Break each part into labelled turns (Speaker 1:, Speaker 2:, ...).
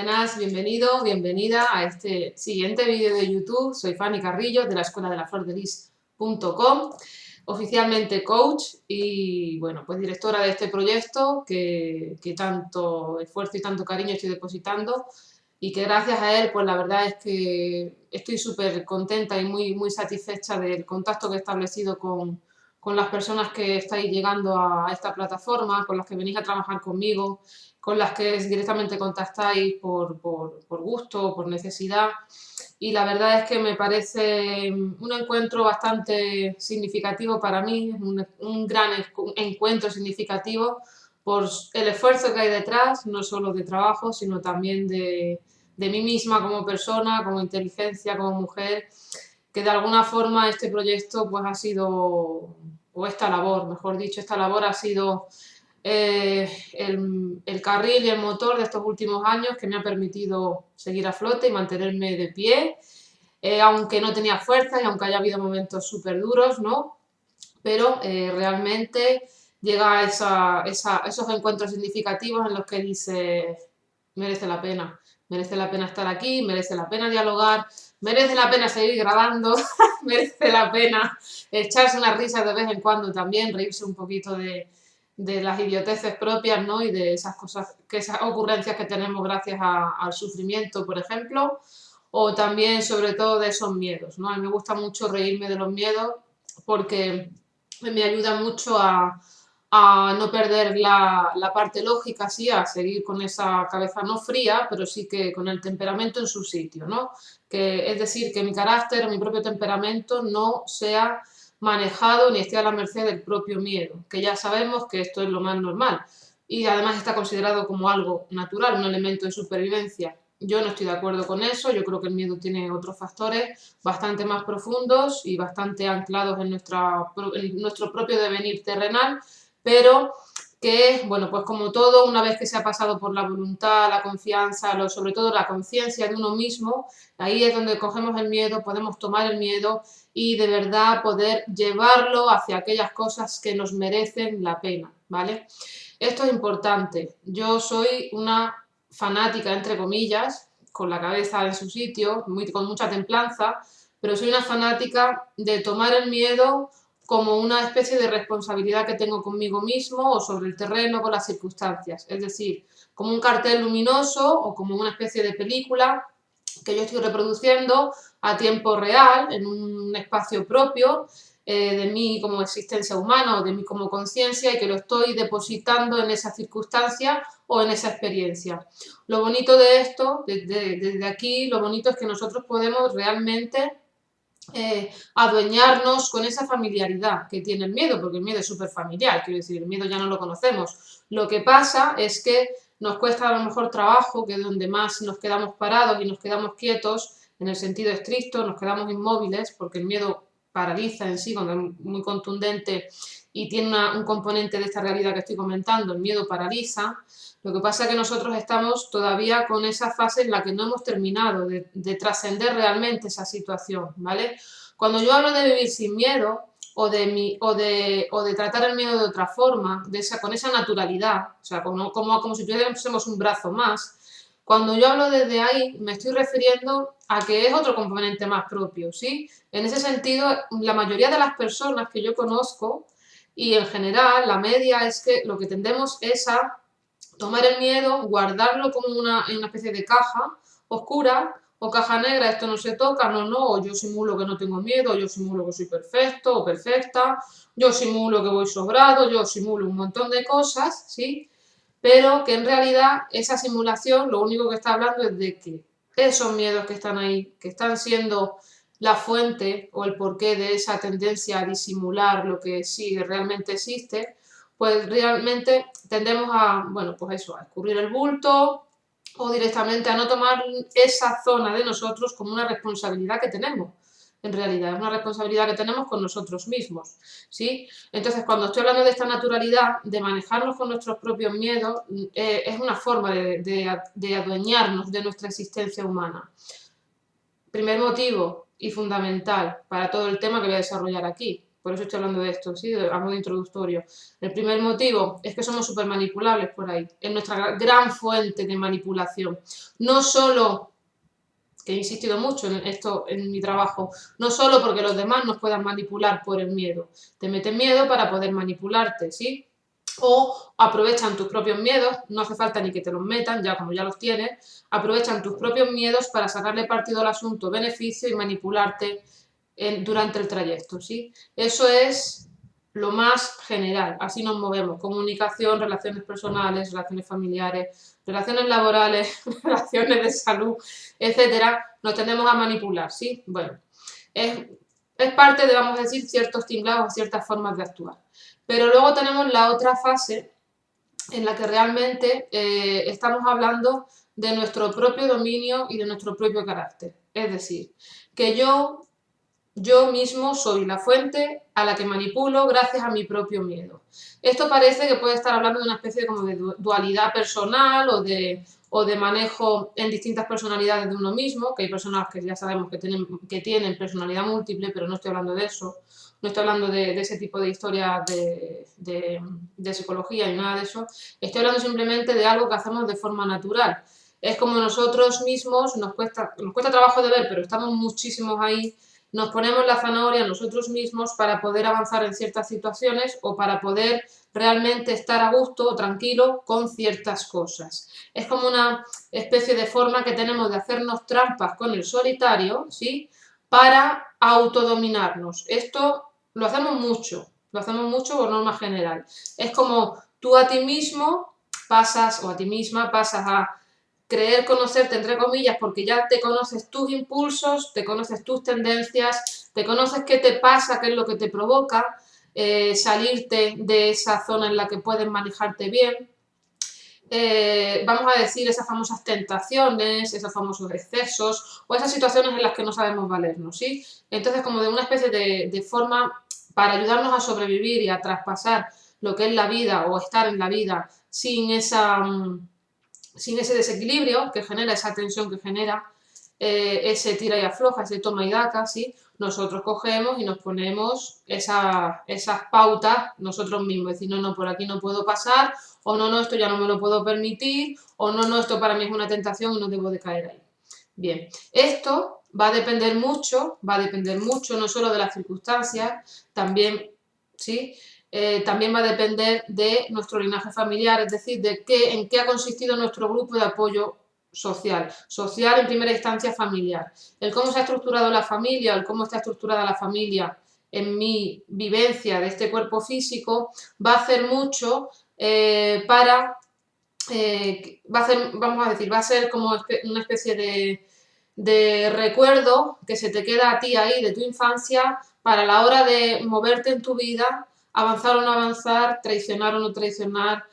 Speaker 1: Buenas, bienvenido, bienvenida a este siguiente vídeo de YouTube. Soy Fanny Carrillo de la escuela de la flor de lis.com, oficialmente coach y bueno, pues directora de este proyecto que tanto esfuerzo y tanto cariño estoy depositando y que gracias a él, pues la verdad es que estoy súper contenta y muy satisfecha del contacto que he establecido con las personas que estáis llegando a esta plataforma, con las que venís a trabajar conmigo, con las que directamente contactáis por gusto o por necesidad. Y la verdad es que me parece un encuentro bastante significativo para mí, un gran encuentro significativo por el esfuerzo que hay detrás, no solo de trabajo, sino también de mí misma como persona, como inteligencia, como mujer, que de alguna forma este proyecto pues ha sido, o esta labor, mejor dicho, esta labor ha sido el carril y el motor de estos últimos años que me ha permitido seguir a flote y mantenerme de pie, aunque no tenía fuerza y aunque haya habido momentos súper duros, ¿no? Pero realmente llega a esos encuentros significativos en los que dice, merece la pena estar aquí, merece la pena dialogar, merece la pena seguir grabando, merece la pena echarse unas risas de vez en cuando también, reírse un poquito de las idioteces propias, ¿no? Y de esas cosas, esas ocurrencias que tenemos gracias al sufrimiento, por ejemplo, o también sobre todo de esos miedos, ¿no? A mí me gusta mucho reírme de los miedos porque me ayuda mucho a no perder la parte lógica, sí, a seguir con esa cabeza no fría, pero sí que con el temperamento en su sitio, ¿no? Es decir, que mi carácter, mi propio temperamento no sea manejado ni esté a la merced del propio miedo, que ya sabemos que esto es lo más normal y además está considerado como algo natural, un elemento de supervivencia. Yo no estoy de acuerdo con eso, yo creo que el miedo tiene otros factores bastante más profundos y bastante anclados en nuestro propio devenir terrenal, pero que, bueno, pues como todo, una vez que se ha pasado por la voluntad, la confianza, sobre todo la conciencia de uno mismo, ahí es donde cogemos el miedo, podemos tomar el miedo y de verdad poder llevarlo hacia aquellas cosas que nos merecen la pena, ¿vale? Esto es importante. Yo soy una fanática, entre comillas, con la cabeza en su sitio, con mucha templanza, pero soy una fanática de tomar el miedo como una especie de responsabilidad que tengo conmigo mismo o sobre el terreno, con las circunstancias. Es decir, como un cartel luminoso o como una especie de película que yo estoy reproduciendo a tiempo real, en un espacio propio de mí como existencia humana o de mí como conciencia y que lo estoy depositando en esa circunstancia o en esa experiencia. Lo bonito de esto, desde aquí, lo bonito es que nosotros podemos realmente adueñarnos con esa familiaridad que tiene el miedo, porque el miedo es súper familiar, quiero decir, el miedo ya no lo conocemos. Lo que pasa es que nos cuesta a lo mejor trabajo, que es donde más nos quedamos parados y nos quedamos quietos, en el sentido estricto, nos quedamos inmóviles, porque el miedo paraliza en sí, cuando es muy contundente y tiene un componente de esta realidad que estoy comentando, el miedo paraliza. Lo que pasa es que nosotros estamos todavía con esa fase en la que no hemos terminado de trascender realmente esa situación, ¿vale? Cuando yo hablo de vivir sin miedo o de tratar el miedo de otra forma, con esa naturalidad, o sea, como si tuviésemos un brazo más, cuando yo hablo desde ahí me estoy refiriendo a que es otro componente más propio, ¿sí? En ese sentido, la mayoría de las personas que yo conozco y en general la media es que lo que tendemos es a tomar el miedo, guardarlo como en una especie de caja oscura o caja negra, esto no se toca, no, o yo simulo que no tengo miedo, o yo simulo que soy perfecto o perfecta, yo simulo que voy sobrado, yo simulo un montón de cosas, ¿sí? Pero que en realidad esa simulación lo único que está hablando es de que esos miedos que están ahí, que están siendo la fuente o el porqué de esa tendencia a disimular lo que sí realmente existe, pues realmente tendemos a, bueno, pues eso, a escurrir el bulto o directamente a no tomar esa zona de nosotros como una responsabilidad que tenemos. En realidad, es una responsabilidad que tenemos con nosotros mismos, ¿sí? Entonces, cuando estoy hablando de esta naturalidad, de manejarnos con nuestros propios miedos, es una forma de adueñarnos de nuestra existencia humana. Primer motivo y fundamental para todo el tema que voy a desarrollar aquí. por eso estoy hablando de esto, ¿sí? A modo introductorio. El primer motivo es que somos súper manipulables por ahí, es nuestra gran fuente de manipulación. No solo, que he insistido mucho en esto en mi trabajo, no solo porque los demás nos puedan manipular por el miedo, te meten miedo para poder manipularte, ¿sí? O aprovechan tus propios miedos, no hace falta ni que te los metan, ya como ya los tienes, aprovechan tus propios miedos para sacarle partido al asunto, beneficio y manipularte durante el trayecto, ¿sí? Eso es lo más general, así nos movemos, comunicación, relaciones personales, relaciones familiares, relaciones laborales, relaciones de salud, etcétera, nos tendemos a manipular, ¿sí? Bueno, es parte de, vamos a decir, ciertos tinglados, ciertas formas de actuar. Pero luego tenemos la otra fase en la que realmente estamos hablando de nuestro propio dominio y de nuestro propio carácter. Es decir, que yo mismo soy la fuente a la que manipulo gracias a mi propio miedo. Esto parece que puede estar hablando de una especie como de dualidad personal o de manejo en distintas personalidades de uno mismo, que hay personas que ya sabemos que tienen personalidad múltiple, pero no estoy hablando de eso. No estoy hablando de ese tipo de historias de psicología y nada de eso. Estoy hablando simplemente de algo que hacemos de forma natural. Es como nosotros mismos, nos cuesta trabajo de ver, pero estamos muchísimos ahí, nos ponemos la zanahoria nosotros mismos para poder avanzar en ciertas situaciones o para poder realmente estar a gusto o tranquilo con ciertas cosas. Es como una especie de forma que tenemos de hacernos trampas con el solitario, ¿sí? Para autodominarnos. Esto lo hacemos mucho por norma general. Es como tú a ti mismo pasas o a ti misma pasas a creer conocerte, entre comillas, porque ya te conoces tus impulsos, te conoces tus tendencias, te conoces qué te pasa, qué es lo que te provoca, salirte de esa zona en la que puedes manejarte bien. Vamos a decir, esas famosas tentaciones, esos famosos excesos o esas situaciones en las que no sabemos valernos, ¿sí? Entonces, como de una especie de forma para ayudarnos a sobrevivir y a traspasar lo que es la vida o estar en la vida sin ese desequilibrio que genera, esa tensión que genera, ese tira y afloja, ese toma y daca, ¿sí? Nosotros cogemos y nos ponemos esas pautas nosotros mismos, es decir, no, por aquí no puedo pasar, o no, esto ya no me lo puedo permitir, o no, esto para mí es una tentación y no debo de caer ahí. Bien, esto va a depender mucho no solo de las circunstancias, también, ¿sí? También va a depender de nuestro linaje familiar, es decir, en qué ha consistido nuestro grupo de apoyo social. Social en primera instancia familiar. El cómo se ha estructurado la familia, el cómo está estructurada la familia en mi vivencia de este cuerpo físico, va a hacer mucho va a ser como una especie de recuerdo que se te queda a ti ahí de tu infancia para la hora de moverte en tu vida, avanzar o no avanzar, traicionar o no traicionar,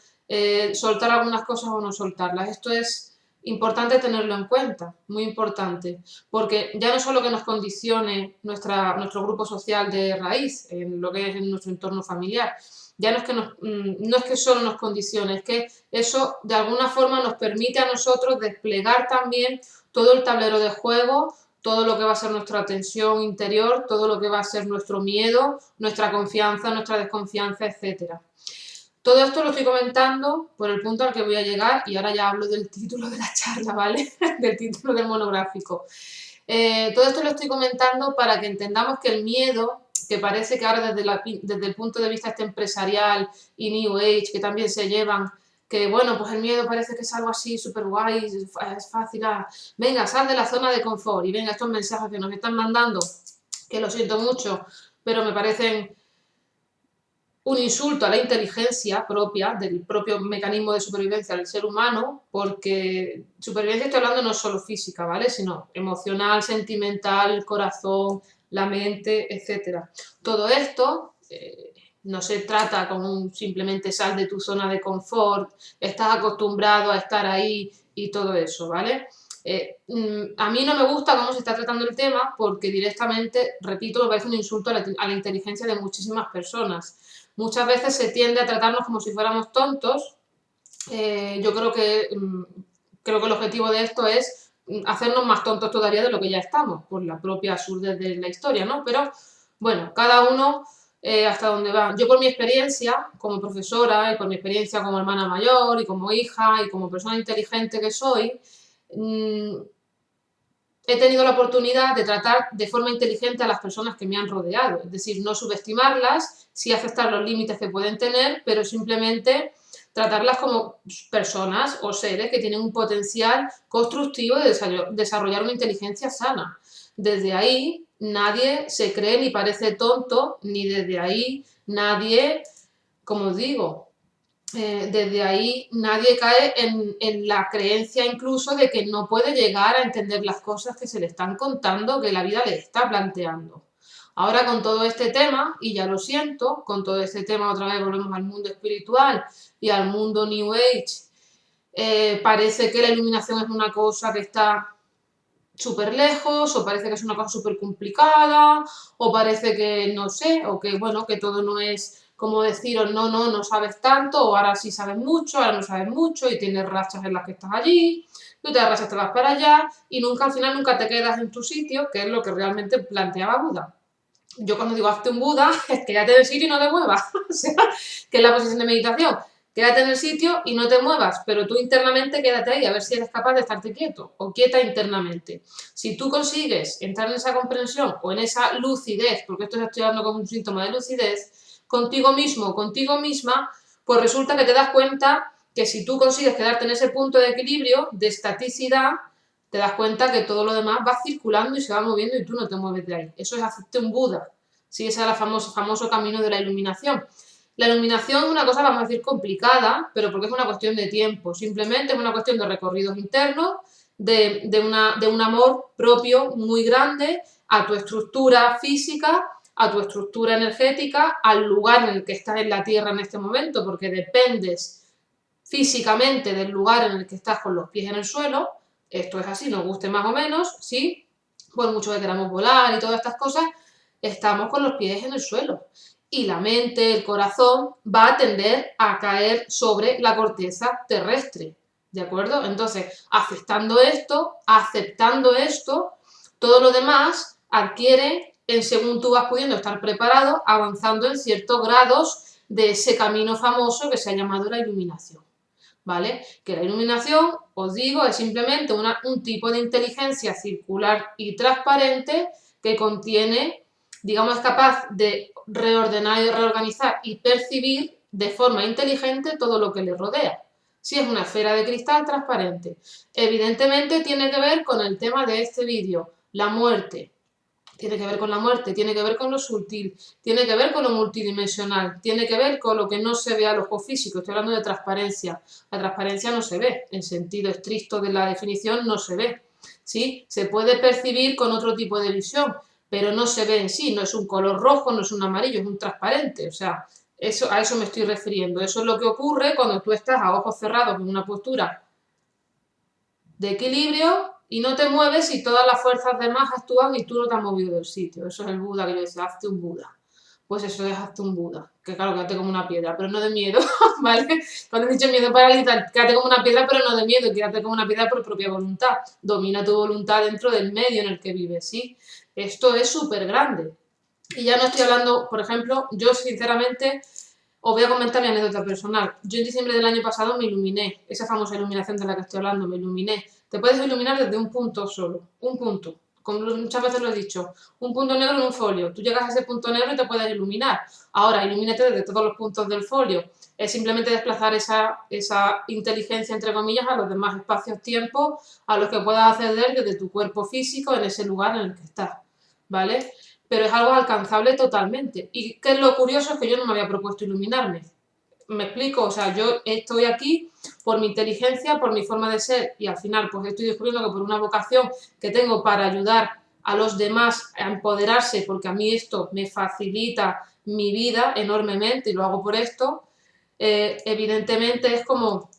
Speaker 1: soltar algunas cosas o no soltarlas. Esto es importante tenerlo en cuenta, muy importante, porque ya no solo que nos condicione nuestro grupo social de raíz, en lo que es en nuestro entorno familiar, ya no es que solo nos condicione, es que eso de alguna forma nos permite a nosotros desplegar también todo el tablero de juego, todo lo que va a ser nuestra tensión interior, todo lo que va a ser nuestro miedo, nuestra confianza, nuestra desconfianza, etcétera. Todo esto lo estoy comentando por el punto al que voy a llegar y ahora ya hablo del título de la charla, ¿vale? Del título del monográfico. Todo esto lo estoy comentando para que entendamos que el miedo, que parece que ahora desde el punto de vista empresarial y New Age, que también se llevan, que bueno, pues el miedo parece que es algo así súper guay, es fácil, venga, sal de la zona de confort y venga, estos mensajes que nos están mandando, que lo siento mucho, pero me parecen un insulto a la inteligencia propia, del propio mecanismo de supervivencia del ser humano, porque supervivencia estoy hablando no solo física, ¿vale? Sino emocional, sentimental, corazón, la mente, etc. Todo esto no se trata como simplemente sal de tu zona de confort, estás acostumbrado a estar ahí y todo eso, ¿vale? A mí no me gusta cómo se está tratando el tema porque directamente, repito, me parece un insulto a la inteligencia de muchísimas personas. Muchas veces se tiende a tratarnos como si fuéramos tontos. Yo creo que el objetivo de esto es hacernos más tontos todavía de lo que ya estamos, por la propia absurdez de la historia, ¿no? Pero bueno, cada uno hasta dónde va. Yo por mi experiencia como profesora y por mi experiencia como hermana mayor y como hija y como persona inteligente que soy, mm, he tenido la oportunidad de tratar de forma inteligente a las personas que me han rodeado, es decir, no subestimarlas, sí aceptar los límites que pueden tener, pero simplemente tratarlas como personas o seres que tienen un potencial constructivo de desarrollar una inteligencia sana. Desde ahí nadie se cree ni parece tonto, ni desde ahí nadie, como os digo, desde ahí nadie cae en la creencia incluso de que no puede llegar a entender las cosas que se le están contando, que la vida le está planteando. Ahora con todo este tema, y ya lo siento, con todo este tema otra vez volvemos al mundo espiritual y al mundo New Age, parece que la iluminación es una cosa que está súper lejos, o parece que es una cosa súper complicada, o parece que no sé, o que bueno, que todo no es como deciros no sabes tanto, o ahora sí sabes mucho, ahora no sabes mucho, y tienes rachas en las que estás allí, y otras rachas te vas para allá, y nunca al final nunca te quedas en tu sitio, que es lo que realmente planteaba Buda. Yo cuando digo hazte un Buda, es quédate en el sitio y no te muevas, o sea, que es la posición de meditación. Quédate en el sitio y no te muevas, pero tú internamente quédate ahí a ver si eres capaz de estarte quieto o quieta internamente. Si tú consigues entrar en esa comprensión o en esa lucidez, porque esto estoy hablando como un síntoma de lucidez, contigo mismo, contigo misma, pues resulta que te das cuenta que si tú consigues quedarte en ese punto de equilibrio, de estaticidad, te das cuenta que todo lo demás va circulando y se va moviendo y tú no te mueves de ahí. Eso es hacerte un Buda. Sí, ese es el famoso camino de la iluminación. La iluminación es una cosa, vamos a decir, complicada, pero porque es una cuestión de tiempo. Simplemente es una cuestión de recorridos internos, de un amor propio muy grande a tu estructura física, a tu estructura energética, al lugar en el que estás en la Tierra en este momento, porque dependes físicamente del lugar en el que estás con los pies en el suelo. Esto es así, nos guste más o menos, ¿sí? Por mucho que queramos volar y todas estas cosas, estamos con los pies en el suelo. Y la mente, el corazón, va a tender a caer sobre la corteza terrestre. ¿De acuerdo? Entonces, aceptando esto, todo lo demás adquiere, en según tú vas pudiendo estar preparado, avanzando en ciertos grados de ese camino famoso que se ha llamado la iluminación. ¿Vale? Que la iluminación, os digo, es simplemente un tipo de inteligencia circular y transparente que contiene, digamos, es capaz de reordenar y reorganizar y percibir de forma inteligente todo lo que le rodea. Si es una esfera de cristal transparente. Evidentemente tiene que ver con el tema de este vídeo, la muerte. Tiene que ver con la muerte, tiene que ver con lo sutil, tiene que ver con lo multidimensional, tiene que ver con lo que no se ve al ojo físico. Estoy hablando de transparencia. La transparencia no se ve, en sentido estricto de la definición no se ve. ¿Sí? Se puede percibir con otro tipo de visión, pero no se ve en sí, no es un color rojo, no es un amarillo, es un transparente. O sea, a eso me estoy refiriendo. Eso es lo que ocurre cuando tú estás a ojos cerrados en una postura de equilibrio y no te mueves y todas las fuerzas demás actúan y tú no te has movido del sitio. Eso es el Buda que yo decía, hazte un Buda. Pues eso es hazte un Buda. Que claro, quédate como una piedra, pero no de miedo, ¿vale? Cuando he dicho miedo paralizar, quédate como una piedra, pero no de miedo, quédate como una piedra por propia voluntad. Domina tu voluntad dentro del medio en el que vives, ¿sí? Esto es súper grande. Y ya no estoy hablando, por ejemplo, yo sinceramente os voy a comentar mi anécdota personal. Yo en diciembre del año pasado me iluminé, esa famosa iluminación de la que estoy hablando, me iluminé. Te puedes iluminar desde un punto solo, un punto. Como muchas veces lo he dicho, un punto negro en un folio. Tú llegas a ese punto negro y te puedes iluminar. Ahora, ilumínate desde todos los puntos del folio. Es simplemente desplazar esa inteligencia, entre comillas, a los demás espacios-tiempos a los que puedas acceder desde tu cuerpo físico en ese lugar en el que estás. ¿Vale? Pero es algo alcanzable totalmente. ¿Y qué es lo curioso? Es que yo no me había propuesto iluminarme. ¿Me explico? O sea, yo estoy aquí por mi inteligencia, por mi forma de ser y al final pues estoy descubriendo que por una vocación que tengo para ayudar a los demás a empoderarse, porque a mí esto me facilita mi vida enormemente y lo hago por esto, evidentemente es como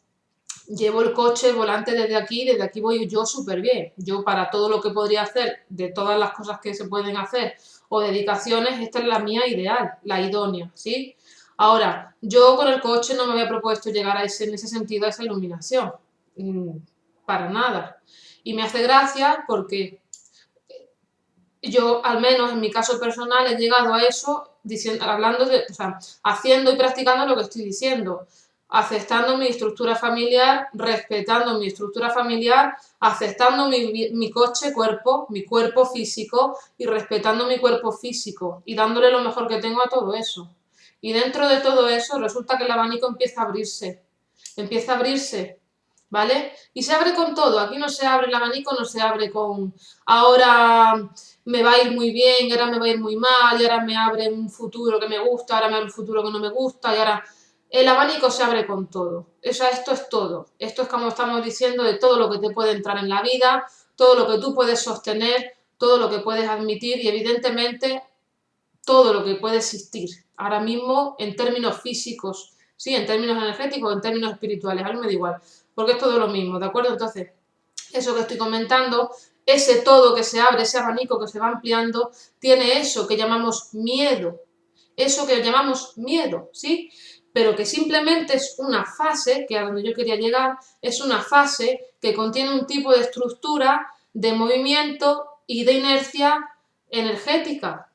Speaker 1: llevo el coche, el volante desde aquí voy yo súper bien. Yo para todo lo que podría hacer, de todas las cosas que se pueden hacer o dedicaciones, esta es la mía ideal, la idónea, ¿sí? Ahora, yo con el coche no me había propuesto llegar en ese sentido a esa iluminación, para nada. Y me hace gracia porque yo, al menos en mi caso personal, he llegado a eso diciendo, hablando de, o sea, haciendo y practicando lo que estoy diciendo, aceptando mi estructura familiar, respetando mi estructura familiar, aceptando mi coche cuerpo, mi cuerpo físico y respetando mi cuerpo físico y dándole lo mejor que tengo a todo eso. Y dentro de todo eso resulta que el abanico empieza a abrirse, ¿vale? Y se abre con todo, aquí no se abre el abanico, no se abre con ahora me va a ir muy bien, y ahora me va a ir muy mal, y ahora me abre un futuro que me gusta, ahora me abre un futuro que no me gusta, y ahora el abanico se abre con todo. O sea, esto es todo. Esto es como estamos diciendo de todo lo que te puede entrar en la vida, todo lo que tú puedes sostener, todo lo que puedes admitir y evidentemente todo lo que puede existir ahora mismo en términos físicos, sí, en términos energéticos, en términos espirituales, a mí me da igual, porque es todo lo mismo, ¿de acuerdo? Entonces, eso que estoy comentando, ese todo que se abre, ese abanico que se va ampliando, tiene eso que llamamos miedo, eso que llamamos miedo, ¿sí? Pero que simplemente es una fase, que a donde yo quería llegar, es una fase que contiene un tipo de estructura de movimiento y de inercia energética,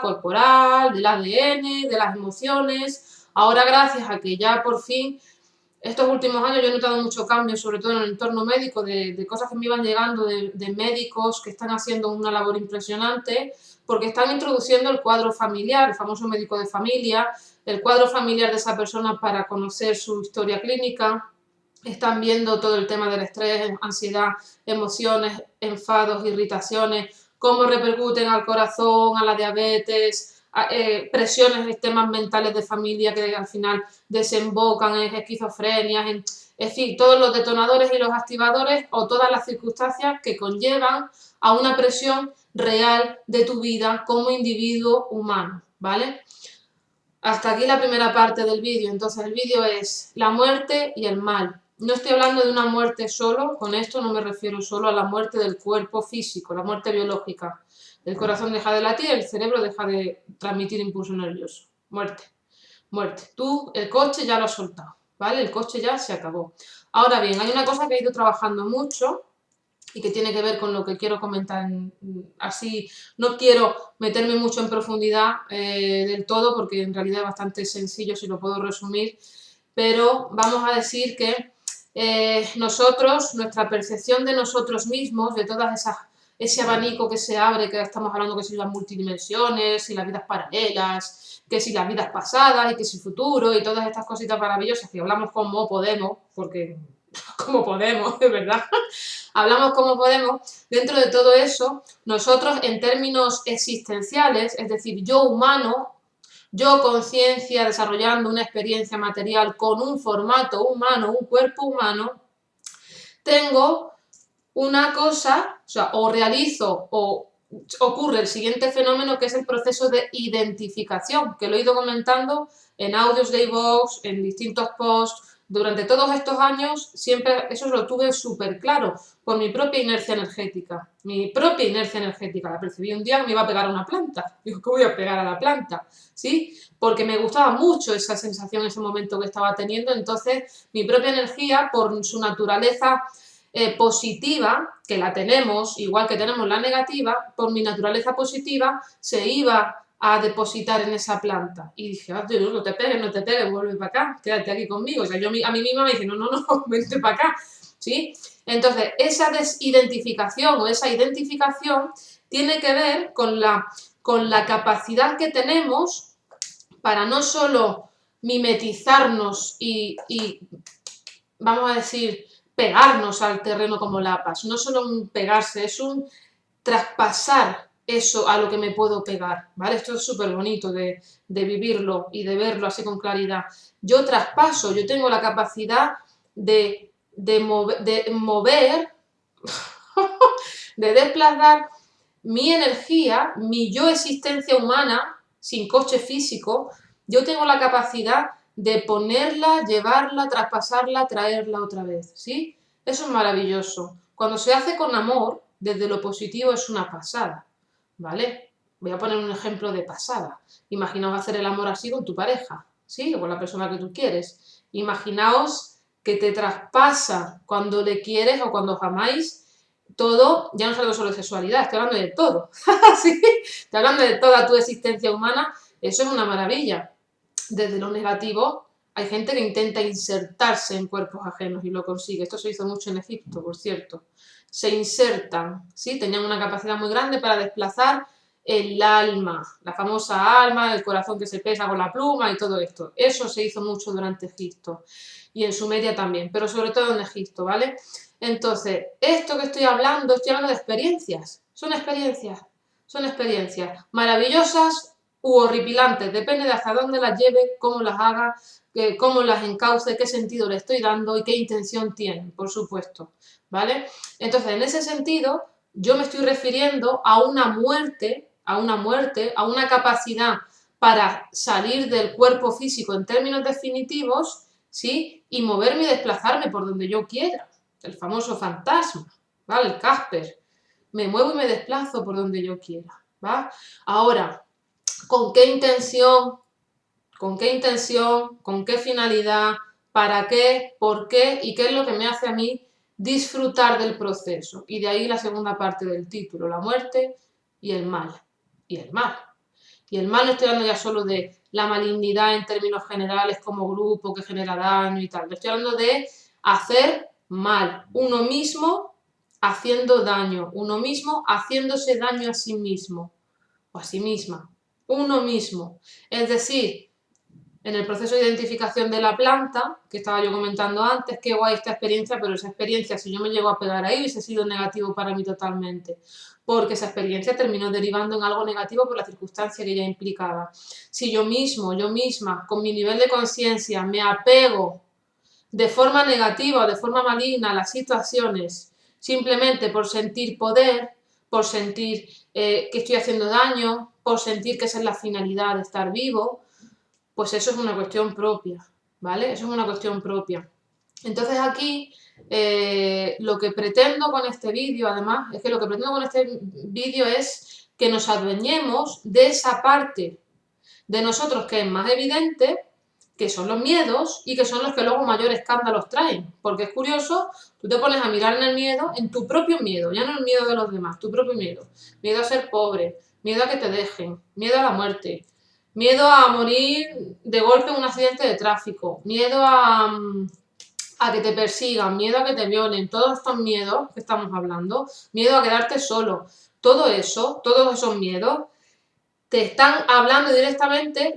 Speaker 1: corporal, del ADN, de las emociones. Ahora, gracias a que ya por fin estos últimos años yo he notado mucho cambio, sobre todo en el entorno médico, de cosas que me iban llegando de médicos que están haciendo una labor impresionante, porque están introduciendo el cuadro familiar, el famoso médico de familia, el cuadro familiar de esa persona para conocer su historia clínica. Están viendo todo el tema del estrés, ansiedad, emociones, enfados, irritaciones, cómo repercuten al corazón, a la diabetes, presiones, temas mentales de familia que al final desembocan en esquizofrenias, en fin, todos los detonadores y los activadores o todas las circunstancias que conllevan a una presión real de tu vida como individuo humano, ¿vale? Hasta aquí la primera parte del vídeo. Entonces el vídeo es la muerte y el mal. No estoy hablando de una muerte solo, con esto no me refiero solo a la muerte del cuerpo físico, la muerte biológica. El corazón deja de latir, el cerebro deja de transmitir impulso nervioso. Muerte, muerte. Tú, el coche ya lo has soltado, ¿vale? El coche ya se acabó. Ahora bien, hay una cosa que he ido trabajando mucho y que tiene que ver con lo que quiero comentar así. No quiero meterme mucho en profundidad del todo porque en realidad es bastante sencillo si lo puedo resumir, pero vamos a decir que nosotros, nuestra percepción de nosotros mismos, de todas esas ese abanico que se abre, que estamos hablando que si las multidimensiones, si las vidas paralelas, que si las vidas pasadas y que si futuro y todas estas cositas maravillosas que hablamos como podemos, porque como podemos, de verdad, hablamos como podemos, dentro de todo eso, nosotros en términos existenciales, es decir, yo humano, yo conciencia desarrollando una experiencia material con un formato humano, un cuerpo humano, tengo una cosa, o sea, o realizo o ocurre el siguiente fenómeno que es el proceso de identificación, que lo he ido comentando en audios de iVoox, en distintos posts, durante todos estos años, siempre eso lo tuve súper claro, por mi propia inercia energética. Mi propia inercia energética la percibí un día que me iba a pegar a una planta. Digo, ¿qué voy a pegar a la planta? ¿Sí? Porque me gustaba mucho esa sensación, ese momento que estaba teniendo. Entonces, mi propia energía, por su naturaleza positiva, que la tenemos, igual que tenemos la negativa, por mi naturaleza positiva, se iba a depositar en esa planta. Y dije, ah, Dios, no te pegues, vuelve para acá, quédate aquí conmigo. O sea, yo a mí misma me dije, no, vente para acá, ¿sí? Entonces, esa desidentificación o esa identificación tiene que ver con la capacidad que tenemos para no solo mimetizarnos y vamos a decir, pegarnos al terreno como lapas. No solo un pegarse, es un traspasar eso a lo que me puedo pegar, ¿vale? Esto es súper bonito de vivirlo y de verlo así con claridad. Yo traspaso, yo tengo la capacidad de mover, de desplazar mi energía, mi yo existencia humana, sin coche físico, yo tengo la capacidad de ponerla, llevarla, traspasarla, traerla otra vez, ¿sí? Eso es maravilloso. Cuando se hace con amor, desde lo positivo es una pasada, ¿vale? Voy a poner un ejemplo de pasada. Imaginaos hacer el amor así con tu pareja, ¿sí? O con la persona que tú quieres. Imaginaos que te traspasa cuando le quieres o cuando os amáis todo, ya no estoy hablando solo de sexualidad, estoy hablando de todo. ¿Sí? Estoy hablando de toda tu existencia humana, eso es una maravilla. Desde lo negativo, hay gente que intenta insertarse en cuerpos ajenos y lo consigue. Esto se hizo mucho en Egipto, por cierto. Se insertan, ¿sí? Tenían una capacidad muy grande para desplazar el alma, la famosa alma, el corazón que se pesa con la pluma y todo esto. Eso se hizo mucho durante Egipto y en Sumeria también, pero sobre todo en Egipto, ¿vale? Entonces, esto que estoy hablando de experiencias. Son experiencias maravillosas u horripilantes, depende de hasta dónde las lleve, cómo las haga, cómo las encauce, qué sentido le estoy dando y qué intención tienen, por supuesto, ¿vale? Entonces, en ese sentido, yo me estoy refiriendo a una muerte, a una capacidad para salir del cuerpo físico en términos definitivos, ¿sí? Y moverme y desplazarme por donde yo quiera, el famoso fantasma, ¿vale? El Casper. Me muevo y me desplazo por donde yo quiera, ¿va? Ahora, ¿con qué intención? ¿Con qué intención? ¿Con qué finalidad? ¿Para qué? ¿Por qué? ¿Y qué es lo que me hace a mí disfrutar del proceso? Y de ahí la segunda parte del título, la muerte y el mal. Y el mal. Y el mal no estoy hablando ya solo de la malignidad en términos generales como grupo que genera daño y tal. Estoy hablando de hacer mal. Uno mismo haciendo daño. Uno mismo haciéndose daño a sí mismo o a sí misma. Uno mismo. Es decir, en el proceso de identificación de la planta, que estaba yo comentando antes, qué guay esta experiencia, pero esa experiencia, si yo me llego a pegar ahí, hubiese sido negativo para mí totalmente, porque esa experiencia terminó derivando en algo negativo por la circunstancia que ella implicaba. Si yo mismo, yo misma, con mi nivel de conciencia, me apego de forma negativa o de forma maligna a las situaciones, simplemente por sentir poder, por sentir que estoy haciendo daño, por sentir que esa es la finalidad de estar vivo, pues eso es una cuestión propia, ¿vale? Eso es una cuestión propia. Entonces aquí lo que pretendo con este vídeo, además, es que lo que pretendo con este vídeo es que nos adueñemos de esa parte de nosotros que es más evidente, que son los miedos y que son los que luego mayor escándalos traen. Porque es curioso, tú te pones a mirar en el miedo, en tu propio miedo, ya no el miedo de los demás, tu propio miedo. Miedo a ser pobre, miedo a que te dejen, miedo a la muerte, miedo a morir de golpe en un accidente de tráfico, miedo a que te persigan, miedo a que te violen, todos estos miedos que estamos hablando, miedo a quedarte solo, todo eso, todos esos miedos, te están hablando directamente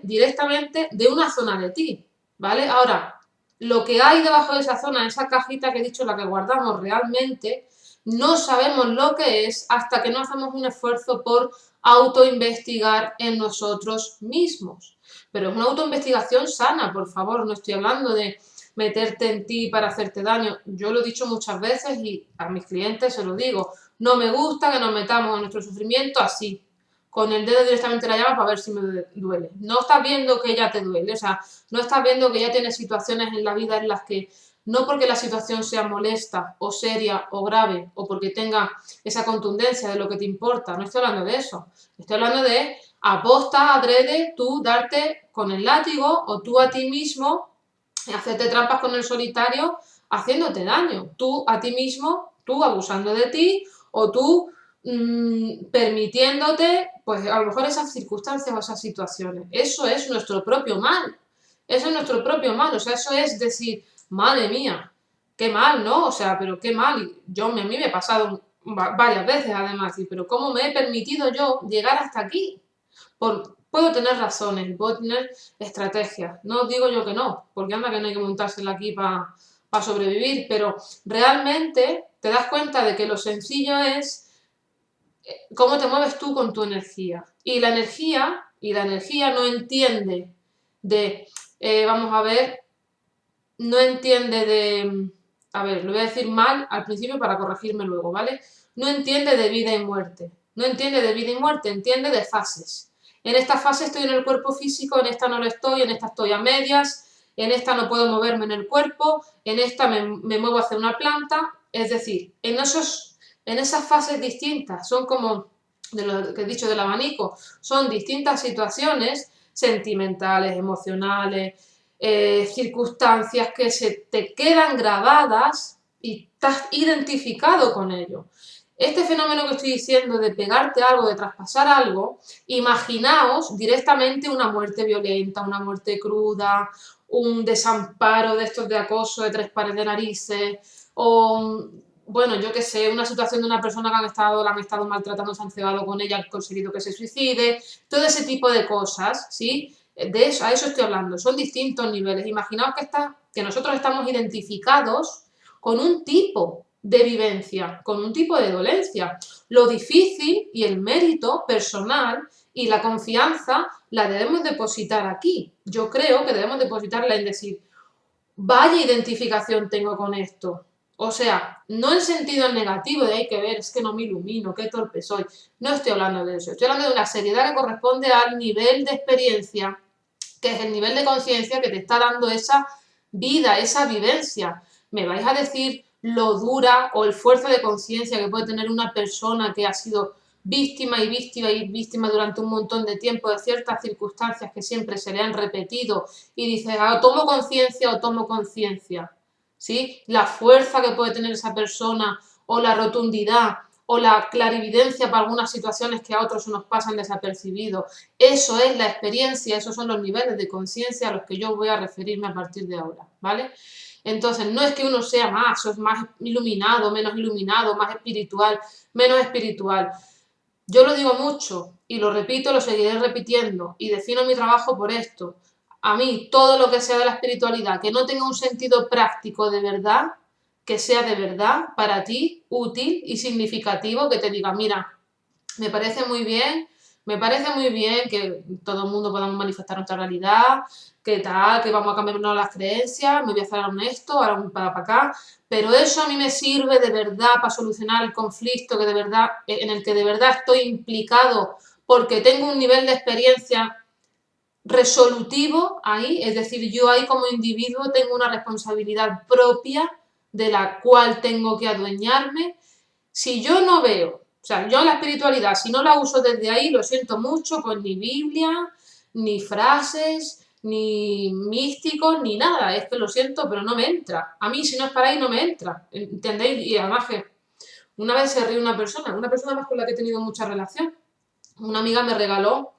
Speaker 1: de una zona de ti, ¿vale? Ahora, lo que hay debajo de esa zona, esa cajita que he dicho, la que guardamos realmente, no sabemos lo que es hasta que no hacemos un esfuerzo por autoinvestigar en nosotros mismos. Pero es una autoinvestigación sana, por favor, no estoy hablando de meterte en ti para hacerte daño. Yo lo he dicho muchas veces y a mis clientes se lo digo, no me gusta que nos metamos en nuestro sufrimiento así, con el dedo directamente en la llaga para ver si me duele. No estás viendo que ya te duele, o sea, no estás viendo que ya tienes situaciones en la vida en las que no porque la situación sea molesta o seria o grave o porque tenga esa contundencia de lo que te importa, no estoy hablando de eso, estoy hablando de aposta, adrede, tú darte con el látigo o tú a ti mismo hacerte trampas con el solitario haciéndote daño, tú a ti mismo, tú abusando de ti o tú permitiéndote, pues a lo mejor esas circunstancias o esas situaciones. Eso es nuestro propio mal. Eso es nuestro propio mal. O sea, eso es decir, madre mía, qué mal, ¿no? O sea, pero qué mal. A mí me ha pasado varias veces además, pero ¿cómo me he permitido yo llegar hasta aquí? Puedo tener razones, puedo tener estrategias. No digo yo que no, porque anda que no hay que montársela aquí para sobrevivir, pero realmente te das cuenta de que lo sencillo es cómo te mueves tú con tu energía. Y la energía no entiende vamos a ver, no entiende a ver, lo voy a decir mal al principio para corregirme luego, ¿vale? No entiende de vida y muerte. No entiende de vida y muerte, entiende de fases. En esta fase estoy en el cuerpo físico, en esta no lo estoy, en esta estoy a medias, en esta no puedo moverme en el cuerpo, en esta me muevo hacia una planta. Es decir, en esas fases distintas, son como, de lo que he dicho del abanico, son distintas situaciones sentimentales, emocionales, circunstancias que se te quedan grabadas y estás identificado con ello. Este fenómeno que estoy diciendo de pegarte algo, de traspasar algo, imaginaos directamente una muerte violenta, una muerte cruda, un desamparo de estos de acoso de 3 pares de narices, o, bueno, yo qué sé, una situación de una persona que la han estado maltratando, se han cebado con ella, han conseguido que se suicide, todo ese tipo de cosas, ¿sí? De eso, a eso estoy hablando, son distintos niveles. Imaginaos que nosotros estamos identificados con un tipo de vivencia, con un tipo de dolencia. Lo difícil y el mérito personal y la confianza la debemos depositar aquí. Yo creo que debemos depositarla en decir, vaya identificación tengo con esto. O sea, no en sentido negativo de hay que ver, es que no me ilumino, qué torpe soy. No estoy hablando de eso, estoy hablando de una seriedad que corresponde al nivel de experiencia, que es el nivel de conciencia que te está dando esa vida, esa vivencia. Me vais a decir lo dura o el fuerza de conciencia que puede tener una persona que ha sido víctima y víctima y víctima durante un montón de tiempo de ciertas circunstancias que siempre se le han repetido y dices, o tomo conciencia o tomo conciencia, ¿sí? La fuerza que puede tener esa persona o la rotundidad o la clarividencia para algunas situaciones que a otros se nos pasan desapercibidos. Eso es la experiencia, esos son los niveles de conciencia a los que yo voy a referirme a partir de ahora, ¿vale? Entonces, no es que uno sea más o es más iluminado, más espiritual, menos espiritual. Yo lo digo mucho y lo repito, lo seguiré repitiendo y defino mi trabajo por esto. A mí, todo lo que sea de la espiritualidad, que no tenga un sentido práctico de verdad, que sea de verdad para ti útil y significativo, que te diga, mira, me parece muy bien, me parece muy bien que todo el mundo podamos manifestar nuestra realidad, que tal, que vamos a cambiarnos las creencias, me voy a hacer honesto, ahora un para acá, pero eso a mí me sirve de verdad para solucionar el conflicto que de verdad, en el que de verdad estoy implicado porque tengo un nivel de experiencia resolutivo ahí, es decir, yo ahí como individuo tengo una responsabilidad propia de la cual tengo que adueñarme. Si yo no veo, o sea, yo la espiritualidad, si no la uso desde ahí, lo siento mucho, pues ni Biblia, ni frases, ni místicos, ni nada, es que lo siento, pero no me entra. A mí si no es para ahí no me entra, ¿entendéis? Y además que una vez se rió una persona más con la que he tenido mucha relación, una amiga me regaló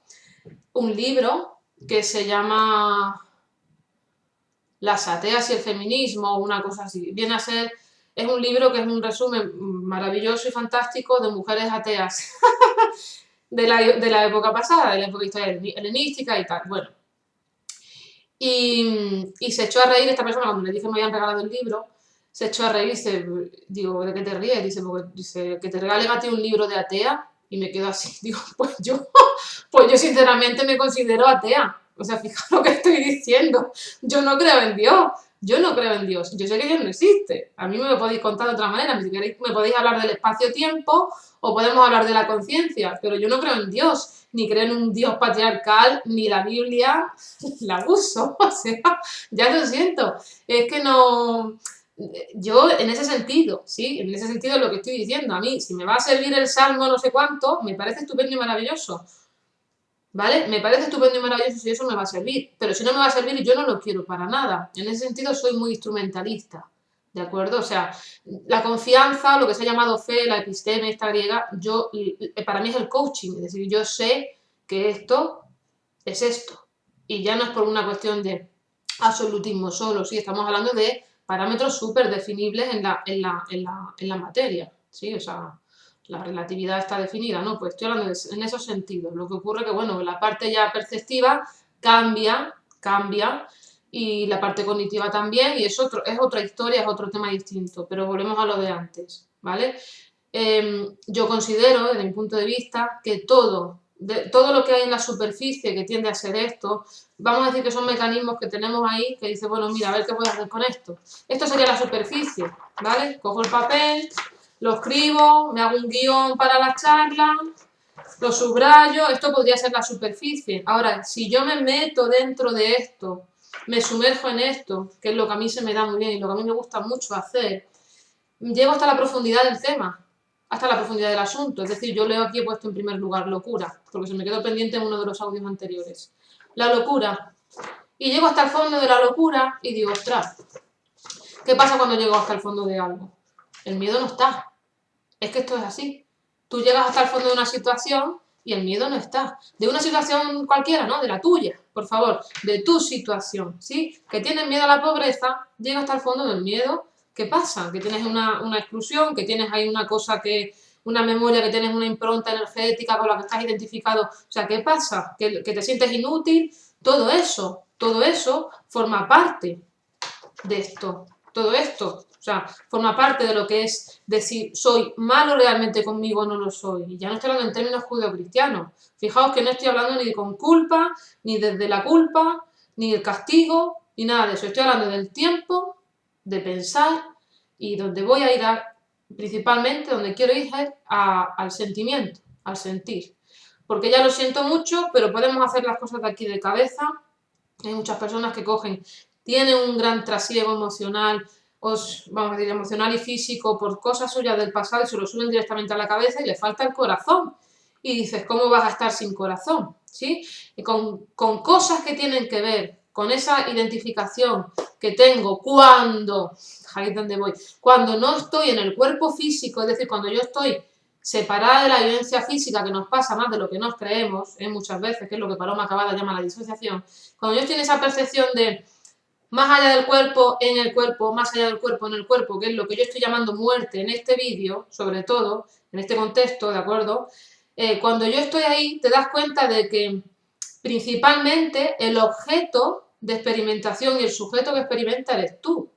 Speaker 1: un libro que se llama Las ateas y el feminismo, o una cosa así. Viene a ser, es un libro que es un resumen maravilloso y fantástico de mujeres ateas de la época pasada, de la época helenística y tal. Bueno, y se echó a reír esta persona cuando le dije que me habían regalado el libro, se echó a reír, dice, digo, ¿de qué te ríes? Dice, que te regalen a ti un libro de atea, y me quedo así, digo, pues yo sinceramente me considero atea. O sea, fijaos lo que estoy diciendo. Yo no creo en Dios. Yo no creo en Dios. Yo sé que Dios no existe. A mí me lo podéis contar de otra manera. Si queréis, me podéis hablar del espacio-tiempo o podemos hablar de la conciencia. Pero yo no creo en Dios. Ni creo en un Dios patriarcal, ni la Biblia la uso. O sea, ya lo siento. Es que no. Yo, en ese sentido, ¿sí? En ese sentido es lo que estoy diciendo. A mí, si me va a servir el salmo no sé cuánto, me parece estupendo y maravilloso. ¿Vale? Me parece estupendo y maravilloso si eso me va a servir, pero si no me va a servir yo no lo quiero para nada. En ese sentido soy muy instrumentalista, ¿de acuerdo? O sea, la confianza, lo que se ha llamado fe, la episteme, esta griega, para mí es el coaching, es decir, yo sé que esto es esto, y ya no es por una cuestión de absolutismo solo, sí, estamos hablando de parámetros súper definibles en la materia, ¿sí? O sea, la relatividad está definida, ¿no? Pues estoy hablando en esos sentidos. Lo que ocurre que, bueno, la parte ya perceptiva cambia, y la parte cognitiva también, y es otra historia, es otro tema distinto, pero volvemos a lo de antes, ¿vale? Yo considero, desde mi punto de vista, que todo lo que hay en la superficie que tiende a ser esto, vamos a decir que son mecanismos que tenemos ahí, que dice, bueno, mira, a ver qué puedo hacer con esto. Esto sería la superficie, ¿vale? Cojo el papel, lo escribo, me hago un guión para la charla, lo subrayo, esto podría ser la superficie. Ahora, si yo me meto dentro de esto, me sumerjo en esto, que es lo que a mí se me da muy bien y lo que a mí me gusta mucho hacer, llego hasta la profundidad del tema, hasta la profundidad del asunto. Es decir, yo leo aquí, he puesto en primer lugar locura, porque se me quedó pendiente en uno de los audios anteriores. La locura. Y llego hasta el fondo de la locura y digo, ostras, ¿qué pasa cuando llego hasta el fondo de algo? El miedo no está. Es que esto es así. Tú llegas hasta el fondo de una situación y el miedo no está. De una situación cualquiera, ¿no? De la tuya, por favor, de tu situación, ¿sí? Que tienes miedo a la pobreza, llega hasta el fondo del miedo. ¿Qué pasa? Que tienes una exclusión, que tienes ahí una cosa que, una memoria, que tienes una impronta energética con la que estás identificado. O sea, ¿qué pasa? Que te sientes inútil. Todo eso forma parte de esto, todo esto. O sea, forma parte de lo que es decir, soy malo realmente conmigo o no lo soy. Y ya no estoy hablando en términos judeocristianos. Fijaos que no estoy hablando ni con culpa, ni desde la culpa, ni del castigo, ni nada de eso. Estoy hablando del tiempo, de pensar y donde voy a ir principalmente, donde quiero ir es al sentimiento, al sentir. Porque ya lo siento mucho, pero podemos hacer las cosas de aquí de cabeza. Hay muchas personas que tienen un gran trasiego emocional, vamos a decir, emocional y físico por cosas suyas del pasado y se lo suben directamente a la cabeza y le falta el corazón. Y dices, ¿cómo vas a estar sin corazón? ¿Sí? Y con cosas que tienen que ver con esa identificación que tengo ahí es donde voy, cuando no estoy en el cuerpo físico, es decir, cuando yo estoy separada de la vivencia física, que nos pasa más de lo que nos creemos, muchas veces, que es lo que Paloma Acabada llama la disociación, cuando yo estoy en esa percepción de más allá del cuerpo, en el cuerpo, más allá del cuerpo, en el cuerpo, que es lo que yo estoy llamando muerte en este vídeo, sobre todo, en este contexto, ¿de acuerdo? Cuando yo estoy ahí, te das cuenta de que principalmente el objeto de experimentación y el sujeto que experimenta eres tú.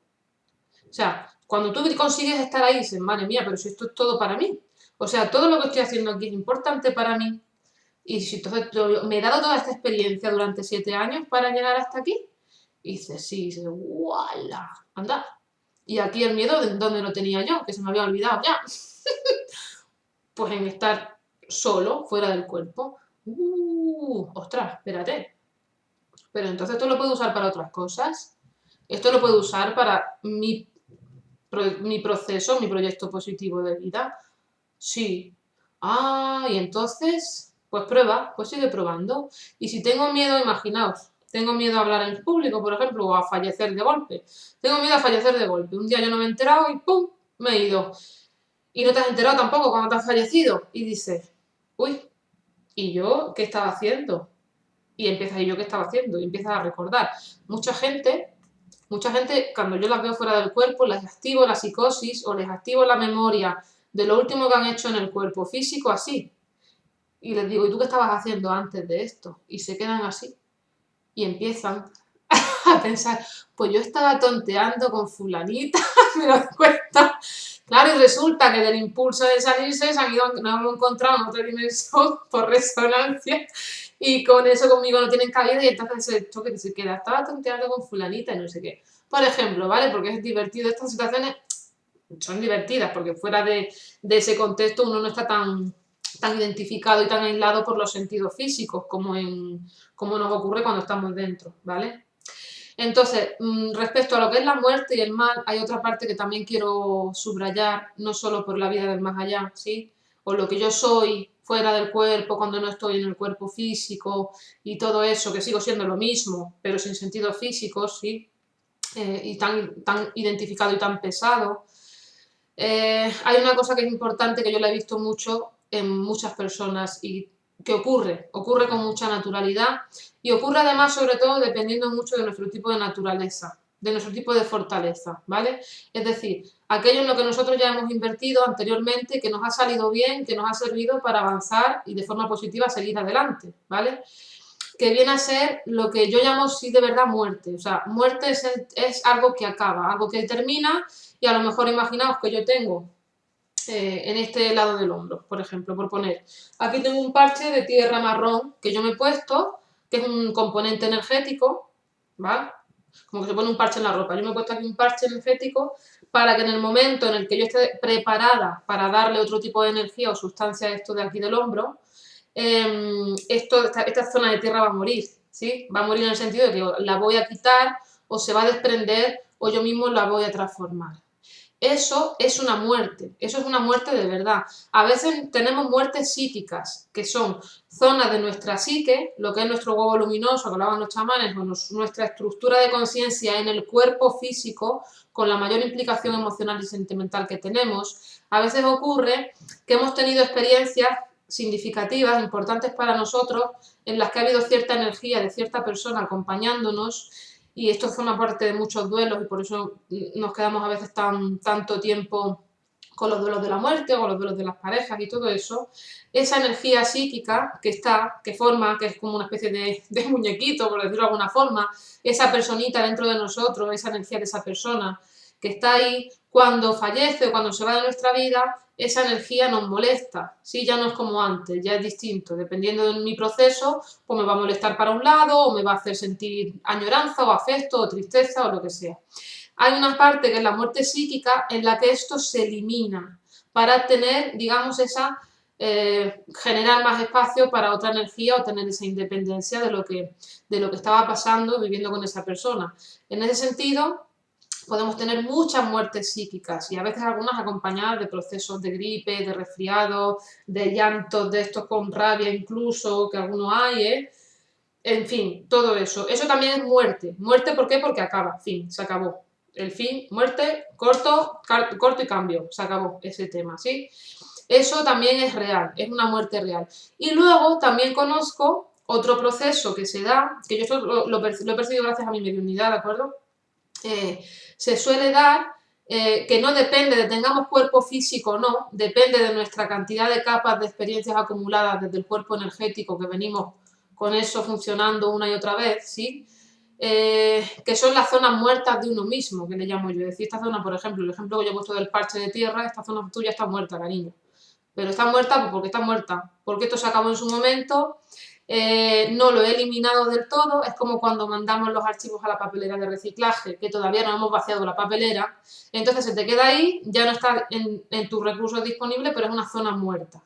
Speaker 1: O sea, cuando tú consigues estar ahí, dices, madre mía, pero si esto es todo para mí. O sea, todo lo que estoy haciendo aquí es importante para mí. Y si entonces me he dado toda esta experiencia durante 7 años para llegar hasta aquí. Y dices, sí, y dices, ¡wala! Anda. Y aquí el miedo, ¿dónde lo tenía yo? Que se me había olvidado ya. Pues en estar solo, fuera del cuerpo. Ostras, espérate. Pero entonces esto lo puedo usar para otras cosas. Esto lo puedo usar para mi proceso, mi proyecto positivo de vida. Sí. Ah, y entonces, pues prueba, pues sigue probando. Y si tengo miedo, imaginaos, tengo miedo a hablar en público, por ejemplo, o a fallecer de golpe. Tengo miedo a fallecer de golpe. Un día yo no me he enterado y ¡pum! Me he ido. Y no te has enterado tampoco cuando te has fallecido. Y dices, uy, ¿y yo qué estaba haciendo? Y empiezas, ¿y yo qué estaba haciendo? Y empiezas a recordar. Mucha gente, cuando yo las veo fuera del cuerpo, les activo la psicosis o les activo la memoria de lo último que han hecho en el cuerpo físico así. Y les digo, ¿y tú qué estabas haciendo antes de esto? Y se quedan así. Y empiezan a pensar, pues yo estaba tonteando con fulanita, me doy cuenta. Claro, y resulta que del impulso de salirse nos hemos encontrado en otra dimensión por resonancia y con eso conmigo no tienen cabida y entonces esto que se queda, estaba tonteando con fulanita y no sé qué. Por ejemplo, ¿vale? Porque es divertido, estas situaciones son divertidas porque fuera de ese contexto uno no está tan identificado y tan aislado por los sentidos físicos como nos ocurre cuando estamos dentro, ¿vale? Entonces, respecto a lo que es la muerte y el mal, hay otra parte que también quiero subrayar, no solo por la vida del más allá, ¿sí? O lo que yo soy fuera del cuerpo, cuando no estoy en el cuerpo físico y todo eso, que sigo siendo lo mismo, pero sin sentidos físicos, ¿sí? Y tan identificado y tan pesado. Hay una cosa que es importante que yo la he visto mucho en muchas personas y que ocurre con mucha naturalidad y ocurre además sobre todo dependiendo mucho de nuestro tipo de naturaleza, de nuestro tipo de fortaleza, ¿vale? Es decir, aquello en lo que nosotros ya hemos invertido anteriormente, que nos ha salido bien, que nos ha servido para avanzar y de forma positiva seguir adelante, ¿vale? Que viene a ser lo que yo llamo sí de verdad muerte. O sea, muerte es algo que acaba, algo que termina y a lo mejor imaginaos que yo tengo en este lado del hombro, por ejemplo, por poner. Aquí tengo un parche de tierra marrón que yo me he puesto, que es un componente energético, ¿vale? Como que se pone un parche en la ropa. Yo me he puesto aquí un parche energético para que en el momento en el que yo esté preparada para darle otro tipo de energía o sustancia a esto de aquí del hombro, esta zona de tierra va a morir, ¿sí? Va a morir en el sentido de que la voy a quitar o se va a desprender o yo mismo la voy a transformar. Eso es una muerte, eso es una muerte de verdad. A veces tenemos muertes psíquicas, que son zonas de nuestra psique, lo que es nuestro huevo luminoso, que hablaban los chamanes, o nuestra estructura de conciencia en el cuerpo físico, con la mayor implicación emocional y sentimental que tenemos. A veces ocurre que hemos tenido experiencias significativas, importantes para nosotros, en las que ha habido cierta energía de cierta persona acompañándonos, y esto forma parte de muchos duelos y por eso nos quedamos a veces tanto tiempo con los duelos de la muerte o con los duelos de las parejas y todo eso. Esa energía psíquica que forma, que es como una especie de muñequito, por decirlo de alguna forma, esa personita dentro de nosotros, esa energía de esa persona que está ahí, cuando fallece o cuando se va de nuestra vida, esa energía nos molesta, ¿sí? Ya no es como antes, ya es distinto. Dependiendo de mi proceso, pues me va a molestar para un lado, o me va a hacer sentir añoranza, o afecto, o tristeza, o lo que sea. Hay una parte que es la muerte psíquica en la que esto se elimina para tener, digamos, generar más espacio para otra energía o tener esa independencia de lo que estaba pasando viviendo con esa persona. En ese sentido, podemos tener muchas muertes psíquicas y a veces algunas acompañadas de procesos de gripe, de resfriado, de llantos de estos con rabia incluso, que algunos hay, En fin, todo eso. Eso también es muerte. ¿Muerte por qué? Porque acaba, fin, se acabó. El fin, muerte, corto y cambio, se acabó ese tema, ¿sí? Eso también es real, es una muerte real. Y luego también conozco otro proceso que se da, que yo esto lo he percibido gracias a mi mediunidad, ¿de acuerdo? Se suele dar, que no depende de tengamos cuerpo físico o no, depende de nuestra cantidad de capas de experiencias acumuladas desde el cuerpo energético que venimos con eso funcionando una y otra vez, ¿sí? Que son las zonas muertas de uno mismo, que le llamo yo. Es decir, esta zona, por ejemplo, el ejemplo que yo he puesto del parche de tierra, esta zona tuya está muerta, cariño. Pero está muerta pues porque está muerta, porque esto se acabó en su momento, no lo he eliminado del todo, es como cuando mandamos los archivos a la papelera de reciclaje, que todavía no hemos vaciado la papelera, entonces se te queda ahí, ya no está en tus recursos disponibles, pero es una zona muerta.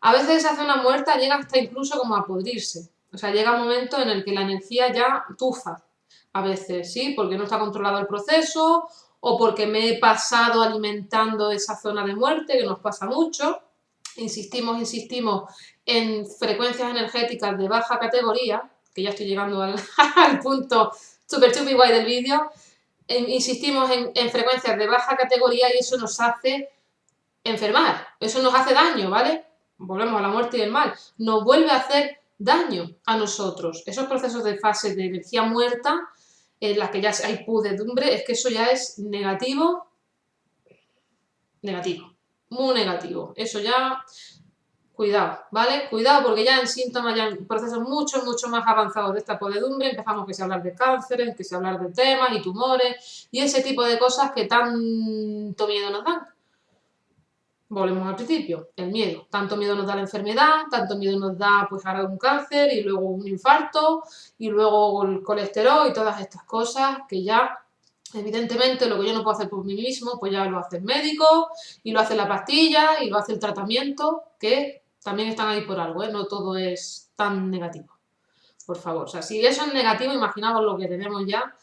Speaker 1: A veces esa zona muerta llega hasta incluso como a pudrirse, o sea, llega un momento en el que la energía ya tufa, a veces, ¿sí? Porque no está controlado el proceso o porque me he pasado alimentando esa zona de muerte, que nos pasa mucho. Insistimos en frecuencias energéticas de baja categoría, que ya estoy llegando al punto super chupi guay del vídeo, insistimos en frecuencias de baja categoría y eso nos hace enfermar, eso nos hace daño, ¿vale? Volvemos a la muerte y el mal, nos vuelve a hacer daño a nosotros. Esos procesos de fase de energía muerta, en las que ya hay pudredumbre, es que eso ya es negativo, muy negativo. Eso ya, cuidado, ¿vale? Cuidado porque ya en síntomas, ya en procesos mucho más avanzados de esta podredumbre, empezamos que se hablar de cánceres, que se hablar de temas y tumores y ese tipo de cosas que tanto miedo nos dan. Volvemos al principio, el miedo. Tanto miedo nos da la enfermedad, tanto miedo nos da pues ahora un cáncer y luego un infarto y luego el colesterol y todas estas cosas que ya, evidentemente, lo que yo no puedo hacer por mí mismo, pues ya lo hace el médico y lo hace la pastilla y lo hace el tratamiento, que también están ahí por algo, ¿eh? No todo es tan negativo, por favor. O sea, si eso es negativo, imaginaos lo que tenemos ya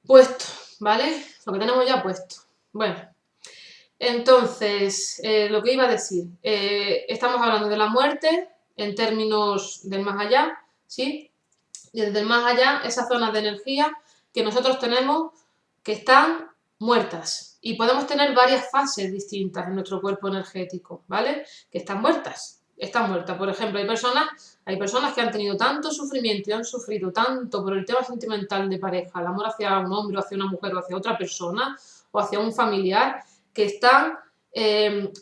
Speaker 1: puesto, ¿vale? Lo que tenemos ya puesto. Bueno. Entonces, lo que iba a decir, estamos hablando de la muerte en términos del más allá, ¿sí? Y desde el más allá, esas zonas de energía que nosotros tenemos que están muertas. Y podemos tener varias fases distintas en nuestro cuerpo energético, ¿vale? Que están muertas. Están muertas. Por ejemplo, hay personas que han tenido tanto sufrimiento y han sufrido tanto por el tema sentimental de pareja, el amor hacia un hombre o hacia una mujer o hacia otra persona o hacia un familiar, que están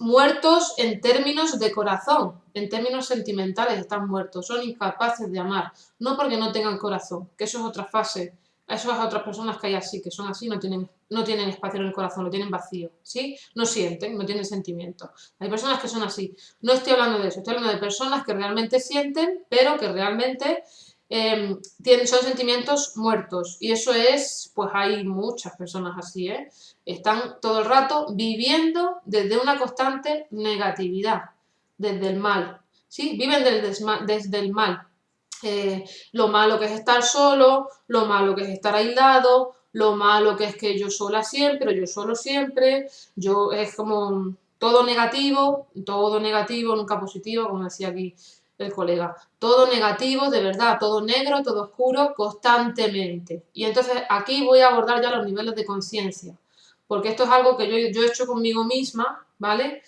Speaker 1: muertos en términos de corazón, en términos sentimentales están muertos, son incapaces de amar, no porque no tengan corazón, que eso es otra fase, esas otras personas que hay así, que son así, no tienen espacio en el corazón, lo tienen vacío, ¿sí? No sienten, no tienen sentimiento. Hay personas que son así. No estoy hablando de eso, estoy hablando de personas que realmente sienten, pero que realmente son sentimientos muertos. Y eso es, pues hay muchas personas así, ¿eh? Están todo el rato viviendo desde una constante negatividad, desde el mal, ¿sí? Viven desde el mal. Lo malo que es estar solo, lo malo que es estar aislado, lo malo que es que yo sola siempre, o yo solo siempre, yo es como todo negativo, nunca positivo, como decía aquí el colega, todo negativo, de verdad, todo negro, todo oscuro, constantemente. Y entonces aquí voy a abordar ya los niveles de conciencia, porque esto es algo que yo he hecho conmigo misma, ¿vale?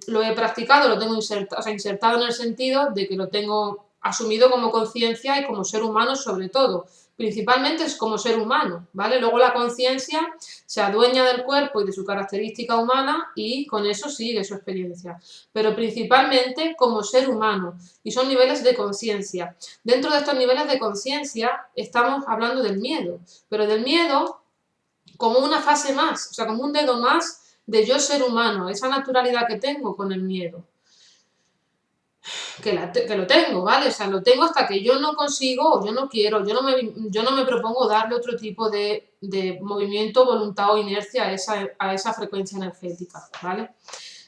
Speaker 1: Lo he practicado, lo tengo insertado en el sentido de que lo tengo asumido como conciencia y como ser humano sobre todo. Principalmente es como ser humano, ¿vale? Luego la conciencia se adueña del cuerpo y de su característica humana y con eso sigue su experiencia. Pero principalmente como ser humano y son niveles de conciencia. Dentro de estos niveles de conciencia estamos hablando del miedo, pero del miedo como una fase más, o sea, como un dedo más de yo ser humano, esa naturalidad que tengo con el miedo. Que lo tengo, ¿vale? O sea, lo tengo hasta que yo no consigo, o yo no quiero, yo no me propongo darle otro tipo de movimiento, voluntad o inercia a esa frecuencia energética, ¿vale?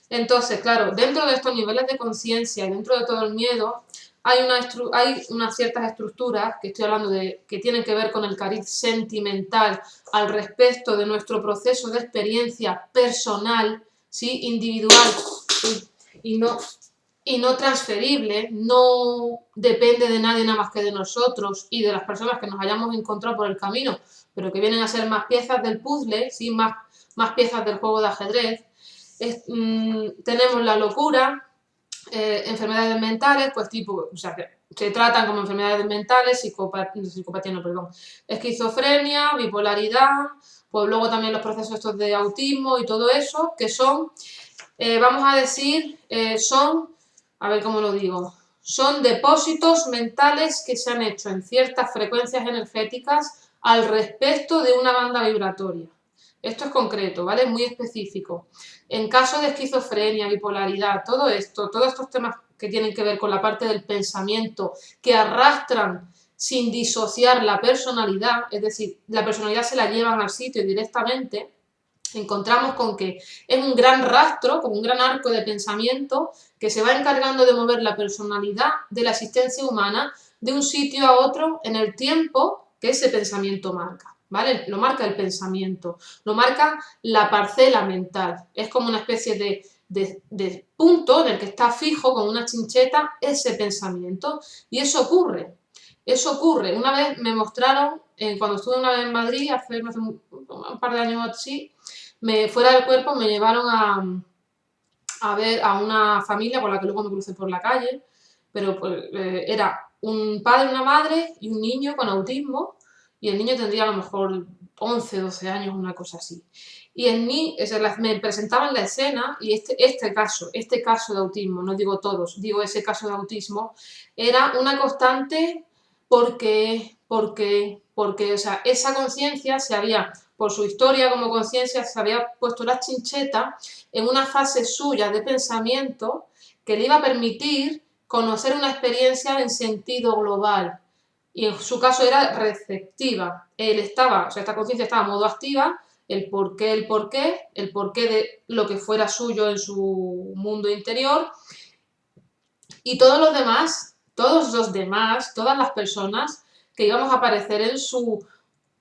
Speaker 1: Entonces, claro, dentro de estos niveles de conciencia y dentro de todo el miedo, hay unas ciertas estructuras que estoy hablando que tienen que ver con el cariz sentimental al respecto de nuestro proceso de experiencia personal, ¿sí? Individual, ¿sí? Y no transferible, no depende de nadie nada más que de nosotros y de las personas que nos hayamos encontrado por el camino, pero que vienen a ser más piezas del puzzle, ¿sí? Más piezas del juego de ajedrez. Tenemos la locura, enfermedades mentales, pues tipo, o sea, que se tratan como enfermedades mentales, psicopatía no, perdón, esquizofrenia, bipolaridad, pues luego también los procesos estos de autismo y todo eso, que son, vamos a decir, a ver cómo lo digo, son depósitos mentales que se han hecho en ciertas frecuencias energéticas al respecto de una banda vibratoria. Esto es concreto, ¿vale? Muy específico. En caso de esquizofrenia, bipolaridad, todo esto, todos estos temas que tienen que ver con la parte del pensamiento, que arrastran sin disociar la personalidad, es decir, la personalidad se la llevan al sitio directamente, encontramos con que es un gran rastro, como un gran arco de pensamiento que se va encargando de mover la personalidad de la existencia humana de un sitio a otro en el tiempo que ese pensamiento marca, ¿vale? Lo marca el pensamiento, lo marca la parcela mental, es como una especie de punto en el que está fijo con una chincheta ese pensamiento y eso ocurre. Eso ocurre. Una vez me mostraron, cuando estuve una vez en Madrid, hace un par de años así, fuera del cuerpo me llevaron a ver a una familia con la que luego me crucé por la calle, pero pues, era un padre, una madre y un niño con autismo, y el niño tendría a lo mejor 11, 12 años, una cosa así. Y me presentaban la escena y este caso de autismo, no digo todos, digo ese caso de autismo, era una constante porque, o sea, esa conciencia se había, por su historia como conciencia, se había puesto la chincheta en una fase suya de pensamiento que le iba a permitir conocer una experiencia en sentido global. Y en su caso era receptiva. O sea, esta conciencia estaba en modo activa, el porqué de lo que fuera suyo en su mundo interior. Y todos los demás, todas las personas que íbamos a aparecer en su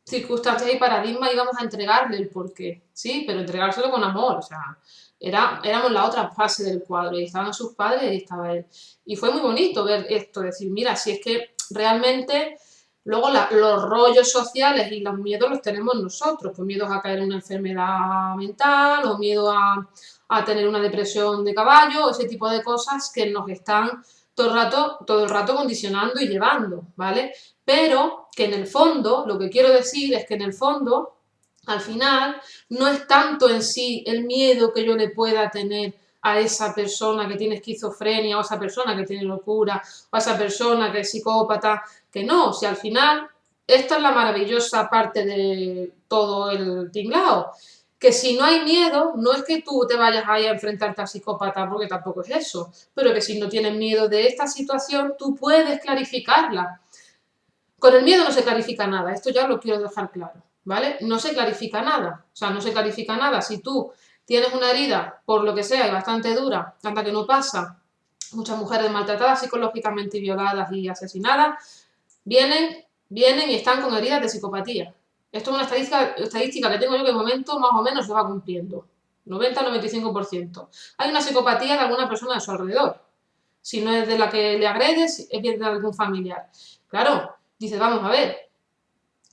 Speaker 1: circunstancias y paradigma íbamos a entregarle el porqué, ¿sí? Pero entregárselo con amor, o sea, éramos la otra fase del cuadro, y estaban sus padres y estaba él. Y fue muy bonito ver esto, decir, mira, si es que realmente luego los rollos sociales y los miedos los tenemos nosotros, pues miedos a caer en una enfermedad mental o miedo a tener una depresión de caballo, ese tipo de cosas que nos están todo el rato condicionando y llevando, ¿vale? Pero que en el fondo, lo que quiero decir es que en el fondo, al final, no es tanto en sí el miedo que yo le pueda tener a esa persona que tiene esquizofrenia o a esa persona que tiene locura o a esa persona que es psicópata, que no, si al final esta es la maravillosa parte de todo el tinglao, que si no hay miedo, no es que tú te vayas ahí a enfrentarte al psicópata, porque tampoco es eso, pero que si no tienes miedo de esta situación, tú puedes clarificarla. Con el miedo no se clarifica nada, esto ya lo quiero dejar claro, ¿vale? No se clarifica nada, o sea, no se clarifica nada. Si tú tienes una herida, por lo que sea, y bastante dura, tanta que no pasa, muchas mujeres maltratadas psicológicamente y violadas y asesinadas, vienen y están con heridas de psicopatía. Esto es una estadística que tengo yo que de momento más o menos se va cumpliendo. 90-95%. Hay una psicopatía de alguna persona a su alrededor. Si no es de la que le agredes, es bien de algún familiar. Claro, dices, vamos a ver,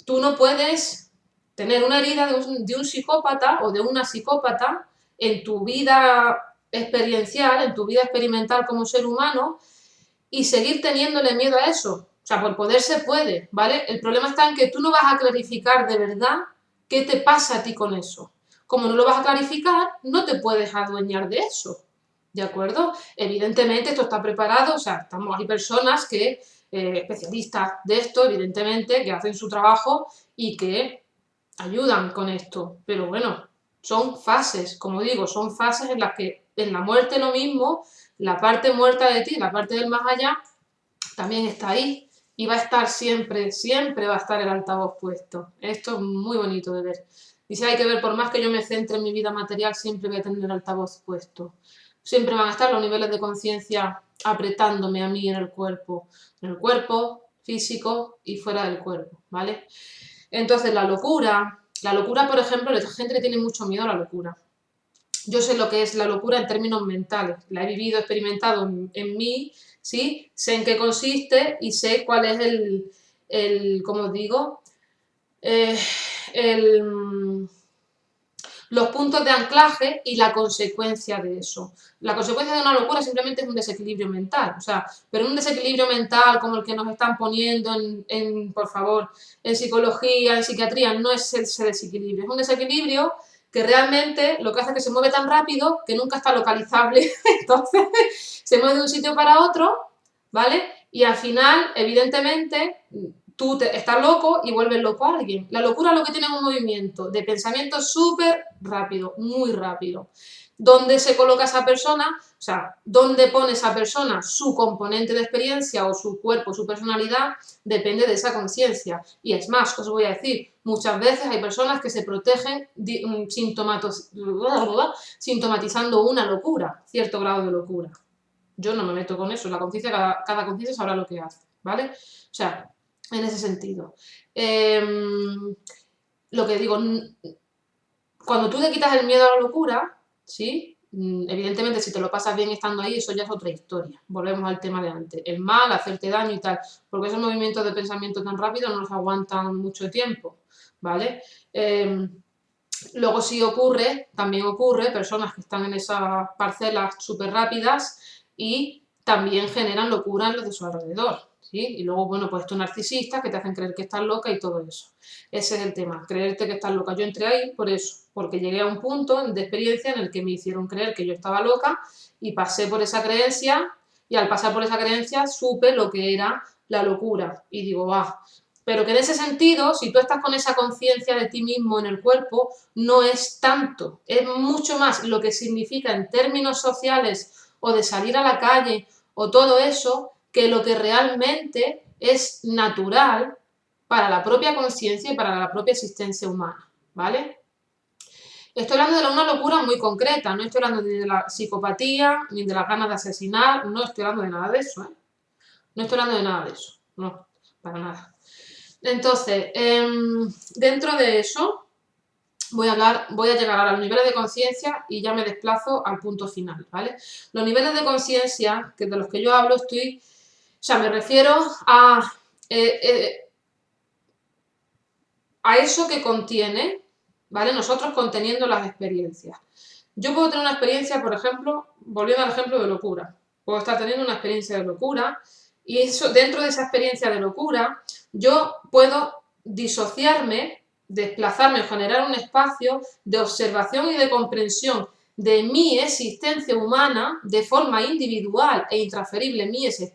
Speaker 1: tú no puedes tener una herida de un psicópata o de una psicópata en tu vida experiencial, en tu vida experimental como ser humano y seguir teniéndole miedo a eso. O sea, por poder se puede, ¿vale? El problema está en que tú no vas a clarificar de verdad qué te pasa a ti con eso. Como no lo vas a clarificar, no te puedes adueñar de eso, ¿de acuerdo? Evidentemente esto está preparado, o sea, hay personas que, especialistas de esto, evidentemente, que hacen su trabajo y que ayudan con esto, pero bueno, son fases, como digo, son fases en las que en la muerte lo mismo, la parte muerta de ti, la parte del más allá, también está ahí y va a estar siempre, siempre va a estar el altavoz puesto. Esto es muy bonito de ver. Dice, hay que ver, por más que yo me centre en mi vida material, siempre voy a tener el altavoz puesto. Siempre van a estar los niveles de conciencia apretándome a mí en el cuerpo físico y fuera del cuerpo, ¿vale? Entonces, la locura, por ejemplo, la gente le tiene mucho miedo a la locura. Yo sé lo que es la locura en términos mentales, la he vivido, experimentado en mí, ¿sí? Sé en qué consiste y sé cuál es ¿cómo os digo? Eh, el, los puntos de anclaje y la consecuencia de eso. La consecuencia de una locura simplemente es un desequilibrio mental, o sea, pero un desequilibrio mental como el que nos están poniendo por favor, en psicología, en psiquiatría, no es ese desequilibrio, es un desequilibrio que realmente lo que hace es que se mueve tan rápido que nunca está localizable, entonces se mueve de un sitio para otro, ¿vale? Y al final, evidentemente, tú estás loco y vuelves loco a alguien. La locura lo que tiene es un movimiento de pensamiento súper rápido, muy rápido. ¿Dónde se coloca esa persona? O sea, ¿dónde pone esa persona su componente de experiencia o su cuerpo, su personalidad? Depende de esa conciencia. Y es más, os voy a decir, muchas veces hay personas que se protegen sintomatizando una locura, cierto grado de locura. Yo no me meto con eso, la conciencia, cada conciencia sabrá lo que hace, ¿vale? O sea, en ese sentido. Lo que digo, cuando tú le quitas el miedo a la locura, ¿sí? Evidentemente, si te lo pasas bien estando ahí, eso ya es otra historia. Volvemos al tema de antes. El mal, hacerte daño y tal. Porque esos movimientos de pensamiento tan rápidos no los aguantan mucho tiempo, ¿vale? Luego sí ocurre, también ocurre, personas que están en esas parcelas súper rápidas y también generan locura en los de su alrededor, ¿sí? Y luego, bueno, pues estos narcisistas que te hacen creer que estás loca y todo eso. Ese es el tema, creerte que estás loca. Yo entré ahí por eso, porque llegué a un punto de experiencia en el que me hicieron creer que yo estaba loca y pasé por esa creencia y al pasar por esa creencia supe lo que era la locura y digo, pero que en ese sentido, si tú estás con esa conciencia de ti mismo en el cuerpo, no es tanto, es mucho más lo que significa en términos sociales o de salir a la calle o todo eso, que lo que realmente es natural para la propia conciencia y para la propia existencia humana, ¿vale? Estoy hablando de una locura muy concreta, no estoy hablando ni de la psicopatía, ni de las ganas de asesinar, no estoy hablando de nada de eso, ¿eh? No estoy hablando de nada de eso, no, para nada. Entonces, dentro de eso, voy a llegar ahora a los niveles de conciencia y ya me desplazo al punto final, ¿vale? Los niveles de conciencia, que de los que yo hablo, me refiero a eso que contiene, ¿vale? Nosotros conteniendo las experiencias. Yo puedo tener una experiencia, por ejemplo, volviendo al ejemplo de locura, puedo estar teniendo una experiencia de locura y eso, dentro de esa experiencia de locura, yo puedo disociarme, desplazarme, generar un espacio de observación y de comprensión de mi existencia humana de forma individual e intransferible,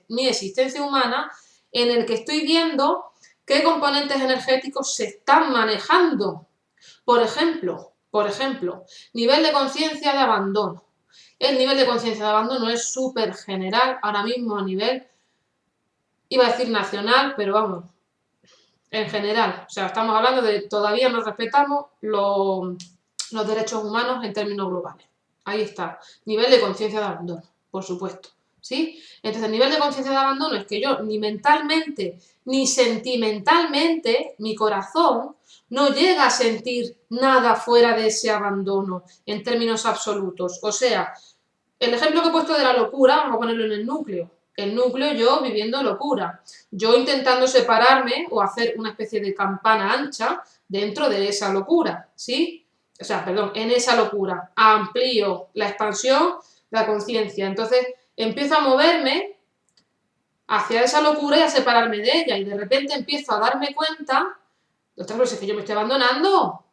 Speaker 1: mi existencia humana, en el que estoy viendo qué componentes energéticos se están manejando. Por ejemplo, nivel de conciencia de abandono. El nivel de conciencia de abandono es súper general ahora mismo a nivel, iba a decir nacional, pero vamos, en general. O sea, estamos hablando de todavía no respetamos los derechos humanos en términos globales. Ahí está. Nivel de conciencia de abandono, por supuesto. ¿sí? Entonces, el nivel de conciencia de abandono es que yo ni mentalmente ni sentimentalmente, mi corazón no llega a sentir nada fuera de ese abandono en términos absolutos. O sea, el ejemplo que he puesto de la locura, vamos a ponerlo en el núcleo. El núcleo, yo viviendo locura. Yo intentando separarme o hacer una especie de campana ancha dentro de esa locura, ¿sí? O sea, perdón, en esa locura. Amplío la expansión de la conciencia. Entonces, empiezo a moverme hacia esa locura y a separarme de ella. Y de repente empiezo a darme cuenta, ostras, pero si es que yo me estoy abandonando.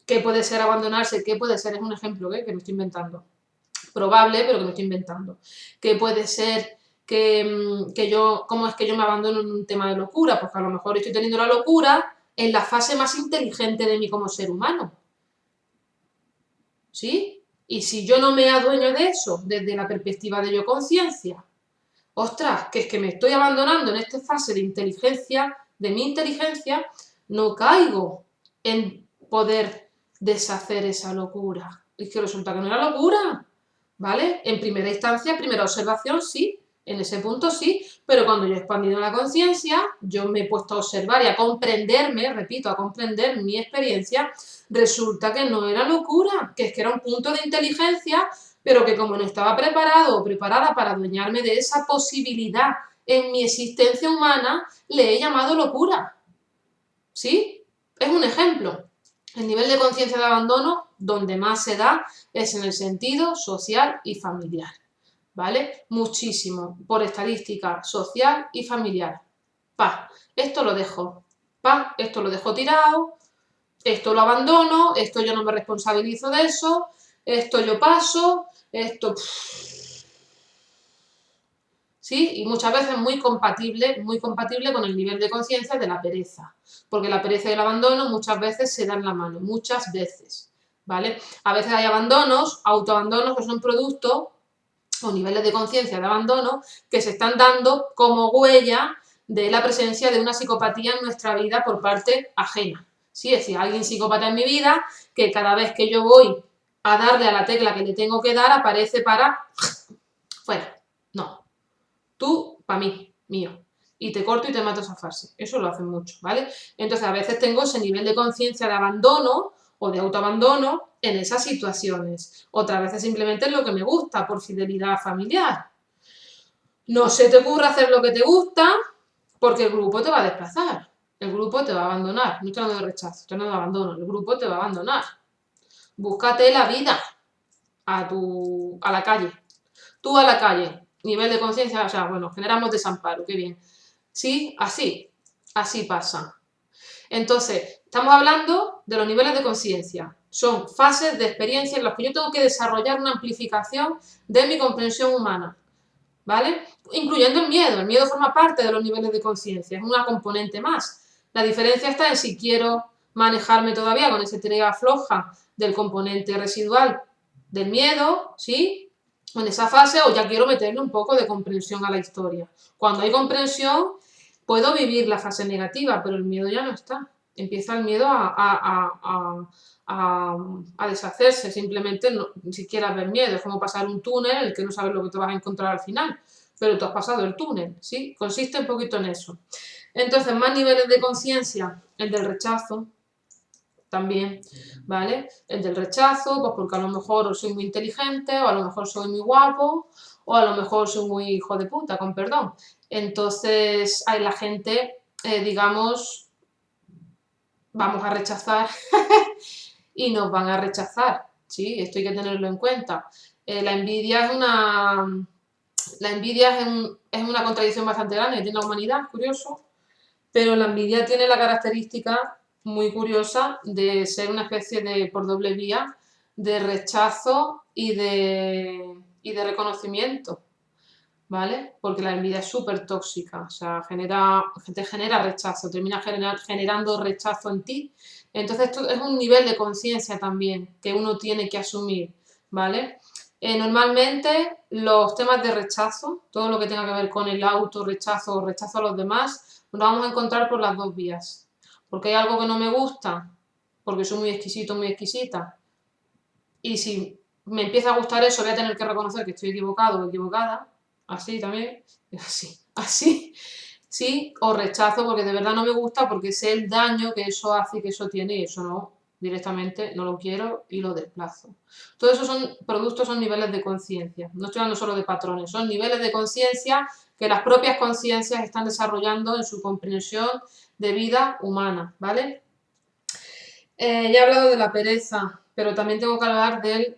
Speaker 1: ¿Qué puede ser abandonarse? ¿Qué puede ser? Es un ejemplo, que me estoy inventando. Probable, pero que me estoy inventando. ¿Qué puede ser que yo, cómo es que yo me abandono en un tema de locura? Pues que a lo mejor estoy teniendo la locura en la fase más inteligente de mí como ser humano. ¿Sí? Y si yo no me adueño de eso desde la perspectiva de yo conciencia, ostras, que es que me estoy abandonando en esta fase de inteligencia, de mi inteligencia, no caigo en poder deshacer esa locura. Es que resulta que no era locura, ¿vale? En primera instancia, primera observación, sí, en ese punto sí, pero cuando yo he expandido la conciencia, yo me he puesto a observar y a comprenderme, repito, a comprender mi experiencia, resulta que no era locura, que es que era un punto de inteligencia, pero que como no estaba preparado o preparada para adueñarme de esa posibilidad en mi existencia humana, le he llamado locura. ¿Sí? Es un ejemplo. El nivel de conciencia de abandono, donde más se da, es en el sentido social y familiar. ¿Vale? Muchísimo, por estadística social y familiar. Esto lo dejo. Esto lo dejo tirado, esto lo abandono, esto yo no me responsabilizo de eso, esto yo paso, esto... ¿Sí? Y muchas veces muy compatible con el nivel de conciencia de la pereza, porque la pereza y el abandono muchas veces se dan la mano, muchas veces, ¿vale? A veces hay abandonos, autoabandonos, que son productos o niveles de conciencia de abandono que se están dando como huella de la presencia de una psicopatía en nuestra vida por parte ajena. ¿Sí? Es decir, alguien psicópata en mi vida que cada vez que yo voy a darle a la tecla que le tengo que dar aparece para fuera. No, tú, para mí, mío. Y te corto y te mato esa fase. Eso lo hacen mucho, ¿vale? Entonces, a veces tengo ese nivel de conciencia de abandono o de autoabandono en esas situaciones. Otras veces simplemente es lo que me gusta, por fidelidad familiar. No se te ocurra hacer lo que te gusta porque el grupo te va a desplazar. El grupo te va a abandonar. No estoy hablando de rechazo, estoy hablando de abandono. El grupo te va a abandonar. Búscate la vida a la calle. Tú a la calle. Nivel de conciencia, o sea, bueno, generamos desamparo, qué bien. Sí, así pasa. Entonces, estamos hablando de los niveles de conciencia. Son fases de experiencia en las que yo tengo que desarrollar una amplificación de mi comprensión humana, ¿vale? Incluyendo el miedo. El miedo forma parte de los niveles de conciencia, es una componente más. La diferencia está en si quiero manejarme todavía con esa tarea floja del componente residual del miedo, ¿sí? En esa fase, o ya quiero meterle un poco de comprensión a la historia. Cuando hay comprensión, puedo vivir la fase negativa, pero el miedo ya no está. Empieza el miedo a deshacerse, simplemente no, ni siquiera ver miedo. Es como pasar un túnel en el que no sabes lo que te vas a encontrar al final, pero tú has pasado el túnel, ¿sí? Consiste un poquito en eso. Entonces, más niveles de conciencia, el del rechazo, también, ¿vale? El del rechazo, pues porque a lo mejor soy muy inteligente, o a lo mejor soy muy guapo, o a lo mejor soy muy hijo de puta, con perdón. Entonces, hay la gente, digamos, vamos a rechazar y nos van a rechazar, ¿sí? Esto hay que tenerlo en cuenta. La envidia es una contradicción bastante grande que tiene la humanidad, curioso, pero la envidia tiene la característica muy curiosa de ser una especie de, por doble vía, de rechazo y de reconocimiento, ¿vale? Porque la envidia es súper tóxica, o sea, te genera rechazo, termina generando rechazo en ti. Entonces, esto es un nivel de conciencia también que uno tiene que asumir, ¿vale? Normalmente los temas de rechazo, todo lo que tenga que ver con el autorrechazo o rechazo a los demás, nos vamos a encontrar por las dos vías. Porque hay algo que no me gusta, porque soy muy exquisito, muy exquisita, y si me empieza a gustar eso, voy a tener que reconocer que estoy equivocado o equivocada, así también, así, así, sí, o rechazo porque de verdad no me gusta porque sé el daño que eso hace y que eso tiene y eso no, directamente no lo quiero y lo desplazo. Todo eso son productos, son niveles de conciencia, no estoy hablando solo de patrones, son niveles de conciencia que las propias conciencias están desarrollando en su comprensión de vida humana, ¿vale? Ya he hablado de la pereza, pero también tengo que hablar del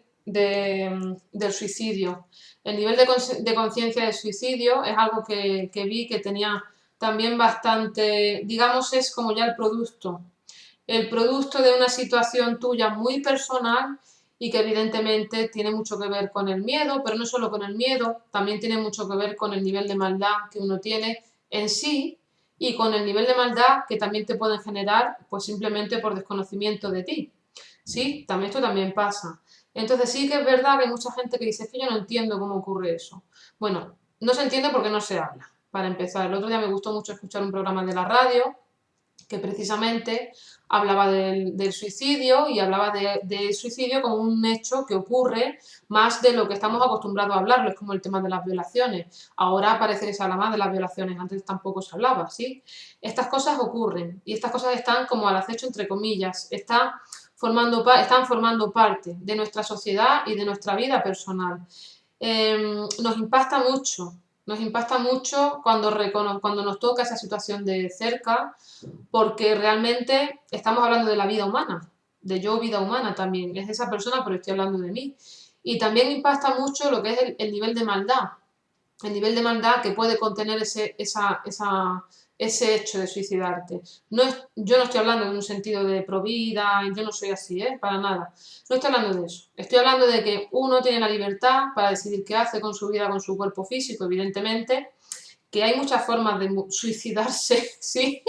Speaker 1: suicidio. El nivel de conciencia del suicidio es algo que vi que tenía también bastante, digamos, es como ya el producto de una situación tuya muy personal y que evidentemente tiene mucho que ver con el miedo, pero no solo con el miedo, también tiene mucho que ver con el nivel de maldad que uno tiene en sí y con el nivel de maldad que también te pueden generar pues simplemente por desconocimiento de ti. ¿Sí? También esto también pasa. Entonces sí que es verdad que hay mucha gente que dice, es que yo no entiendo cómo ocurre eso. Bueno, no se entiende porque no se habla. Para empezar, el otro día me gustó mucho escuchar un programa de la radio que precisamente hablaba del suicidio y hablaba del suicidio como un hecho que ocurre más de lo que estamos acostumbrados a hablarlo, es como el tema de las violaciones. Ahora parece que se habla más de las violaciones, antes tampoco se hablaba, ¿sí? Estas cosas ocurren y estas cosas están como al acecho, entre comillas, están formando parte de nuestra sociedad y de nuestra vida personal. Nos impacta mucho cuando nos toca esa situación de cerca, porque realmente estamos hablando de la vida humana, de yo vida humana también, es esa persona, pero estoy hablando de mí. Y también impacta mucho lo que es el nivel de maldad, el nivel de maldad que puede contener ese hecho de suicidarte. Yo no estoy hablando de un sentido de pro vida, yo no soy así, para nada. No estoy hablando de eso. Estoy hablando de que uno tiene la libertad para decidir qué hace con su vida, con su cuerpo físico, evidentemente, que hay muchas formas de suicidarse, ¿sí?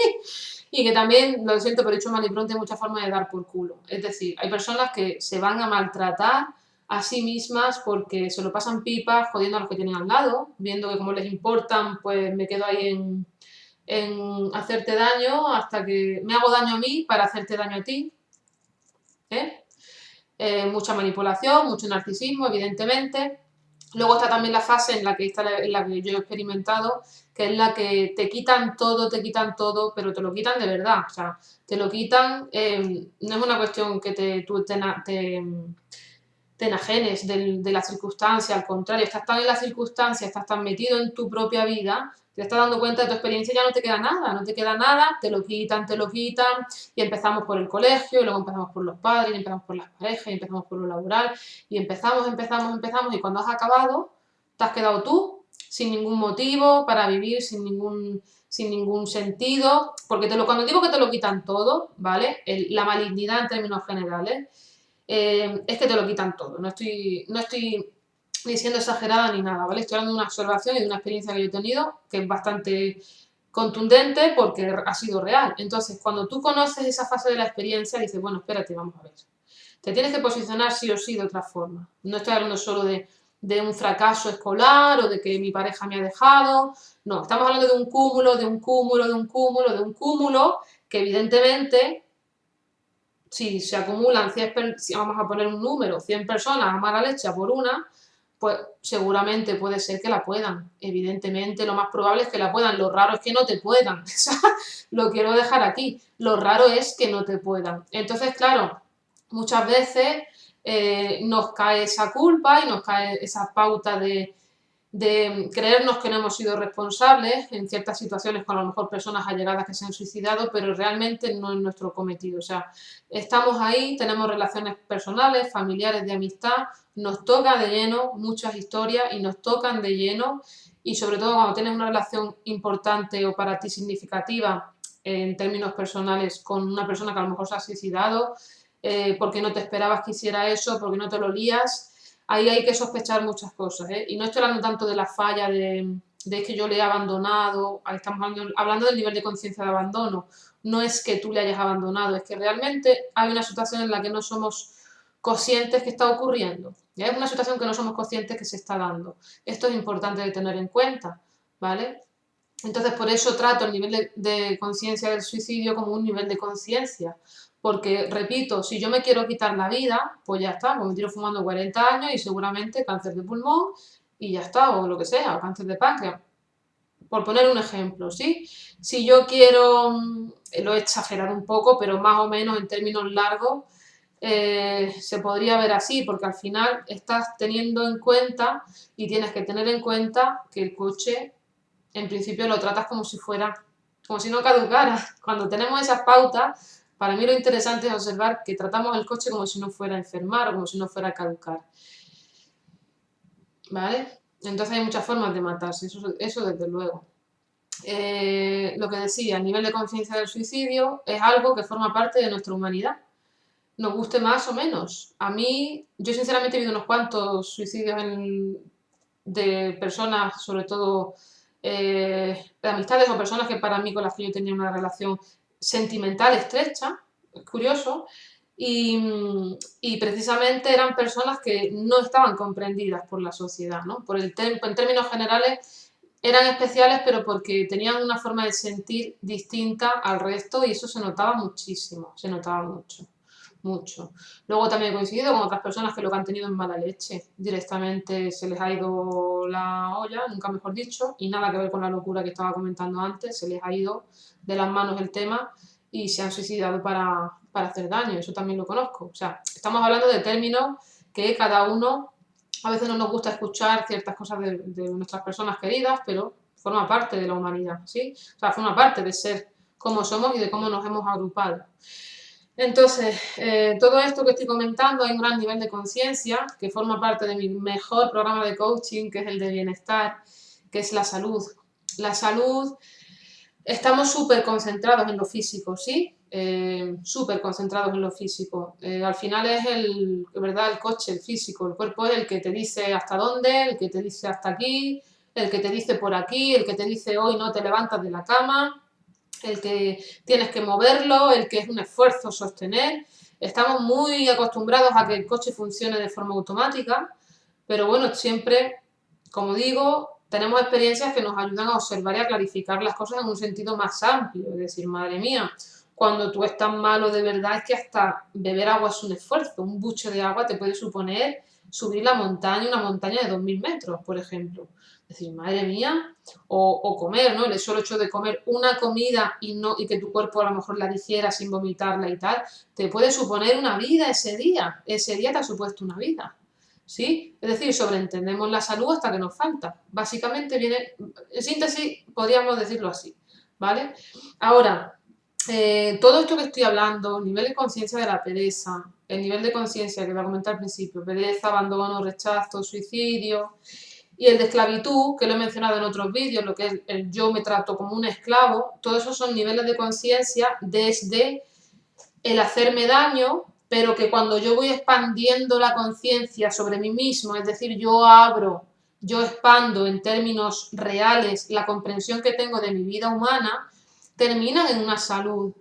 Speaker 1: Y que también, lo siento, pero he dicho mal y pronto, hay muchas formas de dar por culo. Es decir, hay personas que se van a maltratar a sí mismas porque se lo pasan pipas jodiendo a los que tienen al lado, viendo que como les importan, pues me quedo ahí en hacerte daño hasta que me hago daño a mí para hacerte daño a ti. ¿Eh? Mucha manipulación, mucho narcisismo, evidentemente. Luego está también la fase en la que yo he experimentado, que es la que te quitan todo, pero te lo quitan de verdad. O sea, te lo quitan, no es una cuestión que te enajenes de la circunstancia, al contrario, estás tan en la circunstancia, estás tan metido en tu propia vida, te estás dando cuenta de tu experiencia y ya no te queda nada, no te queda nada, te lo quitan, y empezamos por el colegio, y luego empezamos por los padres, y empezamos por las parejas, y empezamos por lo laboral, y empezamos, y cuando has acabado, te has quedado tú, sin ningún motivo para vivir, sin ningún sentido, porque cuando digo que te lo quitan todo, ¿vale? La malignidad en términos generales, es que te lo quitan todo. No estoy ni siendo exagerada ni nada, ¿vale? Estoy hablando de una observación y de una experiencia que yo he tenido que es bastante contundente porque ha sido real. Entonces, cuando tú conoces esa fase de la experiencia, dices, bueno, espérate, vamos a ver. Te tienes que posicionar sí o sí de otra forma. No estoy hablando solo de un fracaso escolar o de que mi pareja me ha dejado. No, estamos hablando de un cúmulo, de un cúmulo, de un cúmulo, de un cúmulo que evidentemente si se acumulan 100, si vamos a poner un número, 100 personas a mala leche por una, pues seguramente puede ser que la puedan. Evidentemente, lo más probable es que la puedan. Lo raro es que no te puedan. Lo quiero dejar aquí. Lo raro es que no te puedan. Entonces, claro, muchas veces nos cae esa culpa y nos cae esa pauta de creernos que no hemos sido responsables en ciertas situaciones con a lo mejor personas allegadas que se han suicidado, pero realmente no es nuestro cometido. O sea, estamos ahí, tenemos relaciones personales, familiares, de amistad, nos toca de lleno muchas historias y nos tocan de lleno y sobre todo cuando tienes una relación importante o para ti significativa en términos personales con una persona que a lo mejor se ha suicidado, porque no te esperabas que hiciera eso, porque no te lo lías, ahí hay que sospechar muchas cosas, ¿eh? Y no estoy hablando tanto de la falla de que yo le he abandonado, ahí estamos hablando del nivel de conciencia de abandono. No es que tú le hayas abandonado, es que realmente hay una situación en la que no somos conscientes que está ocurriendo. ¿Ya? Es una situación que no somos conscientes que se está dando. Esto es importante de tener en cuenta, ¿vale? Entonces, por eso trato el nivel de conciencia del suicidio como un nivel de conciencia. Porque, repito, si yo me quiero quitar la vida, pues ya está, pues me tiro fumando 40 años y seguramente cáncer de pulmón y ya está, o lo que sea, o cáncer de páncreas, por poner un ejemplo, ¿sí? Si yo quiero, lo he exagerado un poco, pero más o menos en términos largos, se podría ver así, porque al final estás teniendo en cuenta y tienes que tener en cuenta que el coche, en principio, lo tratas como si fuera, como si no caducara. Cuando tenemos esas pautas, para mí lo interesante es observar que tratamos el coche como si no fuera a enfermar o como si no fuera a caducar, ¿vale? Entonces hay muchas formas de matarse, eso desde luego. Lo que decía, el nivel de conciencia del suicidio es algo que forma parte de nuestra humanidad, nos guste más o menos. A mí, yo sinceramente he visto unos cuantos suicidios de personas, sobre todo de amistades o personas que para mí con las que yo tenía una relación sentimental estrecha, es curioso, y precisamente eran personas que no estaban comprendidas por la sociedad, ¿no? En términos generales eran especiales, pero porque tenían una forma de sentir distinta al resto y eso se notaba muchísimo, se notaba mucho, mucho. Luego también he coincidido con otras personas que lo que han tenido es mala leche. Directamente se les ha ido la olla, nunca mejor dicho, y nada que ver con la locura que estaba comentando antes, se les ha ido de las manos el tema y se han suicidado para hacer daño, eso también lo conozco. O sea, estamos hablando de términos que cada uno, a veces no nos gusta escuchar ciertas cosas de nuestras personas queridas, pero forma parte de la humanidad, ¿sí? O sea, forma parte de ser como somos y de cómo nos hemos agrupado. Entonces, todo esto que estoy comentando, hay un gran nivel de conciencia que forma parte de mi mejor programa de coaching, que es el de bienestar, que es la salud. La salud, estamos súper concentrados en lo físico, ¿sí? Súper concentrados en lo físico. Al final es ¿verdad? El coche, el físico, el cuerpo es el que te dice hasta dónde, el que te dice hasta aquí, el que te dice por aquí, el que te dice hoy no te levantas de la cama, el que tienes que moverlo, el que es un esfuerzo sostener. Estamos muy acostumbrados a que el coche funcione de forma automática, pero bueno, siempre, como digo, tenemos experiencias que nos ayudan a observar y a clarificar las cosas en un sentido más amplio. Es decir, madre mía, cuando tú estás malo de verdad es que hasta beber agua es un esfuerzo. Un buche de agua te puede suponer subir la montaña, una montaña de 2000 metros, por ejemplo. Es decir, madre mía, o comer, ¿no? El solo hecho de comer una comida y que tu cuerpo a lo mejor la digiera sin vomitarla y tal, te puede suponer una vida ese día. Ese día te ha supuesto una vida. ¿Sí? Es decir, sobreentendemos la salud hasta que nos falta. Básicamente viene, en síntesis, podríamos decirlo así, ¿vale? Ahora, todo esto que estoy hablando, el nivel de conciencia de la pereza, el nivel de conciencia que voy a comentar al principio, pereza, abandono, rechazo, suicidio, y el de esclavitud, que lo he mencionado en otros vídeos, lo que es el yo me trato como un esclavo, todos esos son niveles de conciencia desde el hacerme daño, pero que cuando yo voy expandiendo la conciencia sobre mí mismo, es decir, yo expando en términos reales la comprensión que tengo de mi vida humana, terminan en una salud.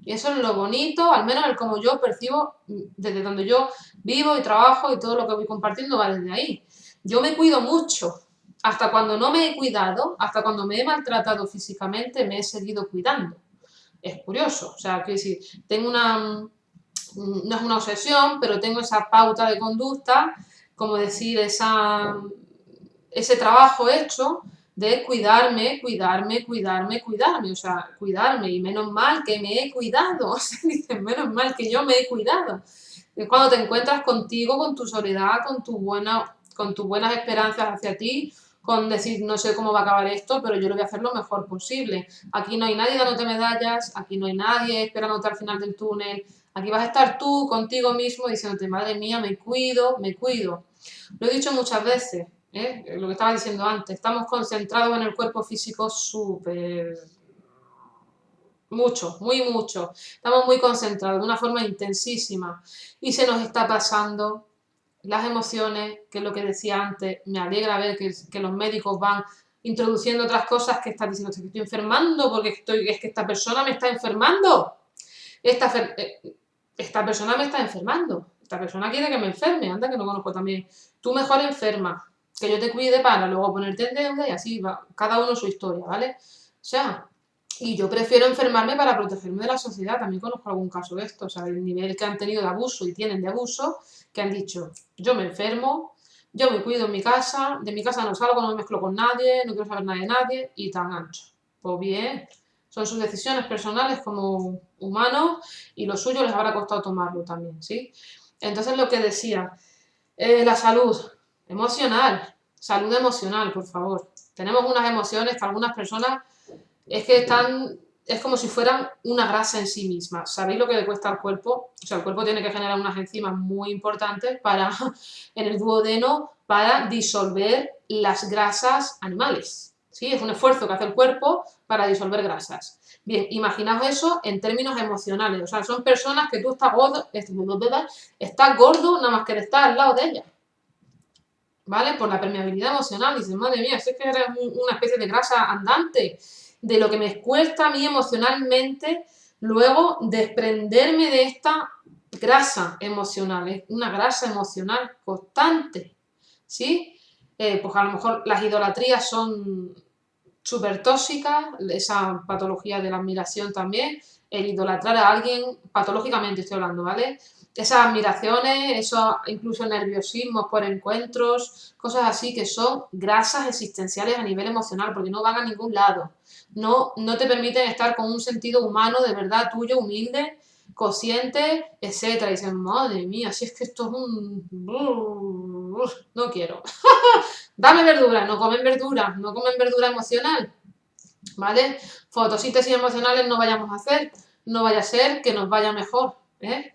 Speaker 1: Y eso es lo bonito, al menos el como yo percibo, desde donde yo vivo y trabajo y todo lo que voy compartiendo va desde ahí. Yo me cuido mucho. Hasta cuando no me he cuidado, hasta cuando me he maltratado físicamente, me he seguido cuidando. Es curioso, o sea, que decir, tengo no es una obsesión, pero tengo esa pauta de conducta, como decir, ese trabajo hecho de cuidarme, cuidarme, cuidarme, cuidarme, o sea, cuidarme, y menos mal que me he cuidado, o sea, dicen, menos mal que yo me he cuidado. Es cuando te encuentras contigo, con tu soledad, con tus buenas esperanzas hacia ti, con decir, no sé cómo va a acabar esto, pero yo lo voy a hacer lo mejor posible. Aquí no hay nadie dándote medallas, aquí no hay nadie esperándote al final del túnel, aquí vas a estar tú contigo mismo diciéndote, madre mía, me cuido, me cuido. Lo he dicho muchas veces, lo que estaba diciendo antes, estamos concentrados en el cuerpo físico súper mucho, muy mucho. Estamos muy concentrados de una forma intensísima y se nos está pasando las emociones, que es lo que decía antes. Me alegra ver que los médicos van introduciendo otras cosas que están diciendo que estoy enfermando porque es que esta persona me está enfermando. Esta, esta persona me está enfermando. Esta persona quiere que me enferme. Anda, que no conozco también. Tú mejor enferma, que yo te cuide para luego ponerte en deuda y así va. Cada uno su historia, ¿vale? O sea, y yo prefiero enfermarme para protegerme de la sociedad. También conozco algún caso de esto. O sea, el nivel que han tenido de abuso y tienen de abuso, que han dicho, yo me enfermo Yo me cuido en mi casa, de mi casa no salgo, no me mezclo con nadie, no quiero saber nada de nadie y tan ancho. Pues bien, son sus decisiones personales como humanos y lo suyo les habrá costado tomarlo también, ¿sí? Entonces lo que decía, la salud emocional, por favor. Tenemos unas emociones que algunas personas es que están, es como si fueran una grasa en sí misma. ¿Sabéis lo que le cuesta al cuerpo? O sea, el cuerpo tiene que generar unas enzimas muy importantes para, en el duodeno, para disolver las grasas animales. ¿Sí? Es un esfuerzo que hace el cuerpo para disolver grasas. Bien, imaginaos eso en términos emocionales. O sea, son personas que tú estás gordo nada más que de estar al lado de ellas. ¿Vale? Por la permeabilidad emocional. Dices, madre mía, si es que eres una especie de grasa andante, de lo que me cuesta a mí emocionalmente luego desprenderme de esta grasa emocional, es una grasa emocional constante, ¿sí? Pues a lo mejor las idolatrías son súper tóxicas, esa patología de la admiración también, el idolatrar a alguien, patológicamente estoy hablando, ¿vale? Esas admiraciones, esos incluso nerviosismos por encuentros, cosas así que son grasas existenciales a nivel emocional, porque no van a ningún lado. No te permiten estar con un sentido humano de verdad tuyo, humilde, consciente, etcétera. Y dicen, madre mía, si es que esto es un... No quiero. Dame verdura, no comen verdura emocional, ¿vale? Fotosíntesis emocionales no vayamos a hacer, no vaya a ser que nos vaya mejor, ¿eh?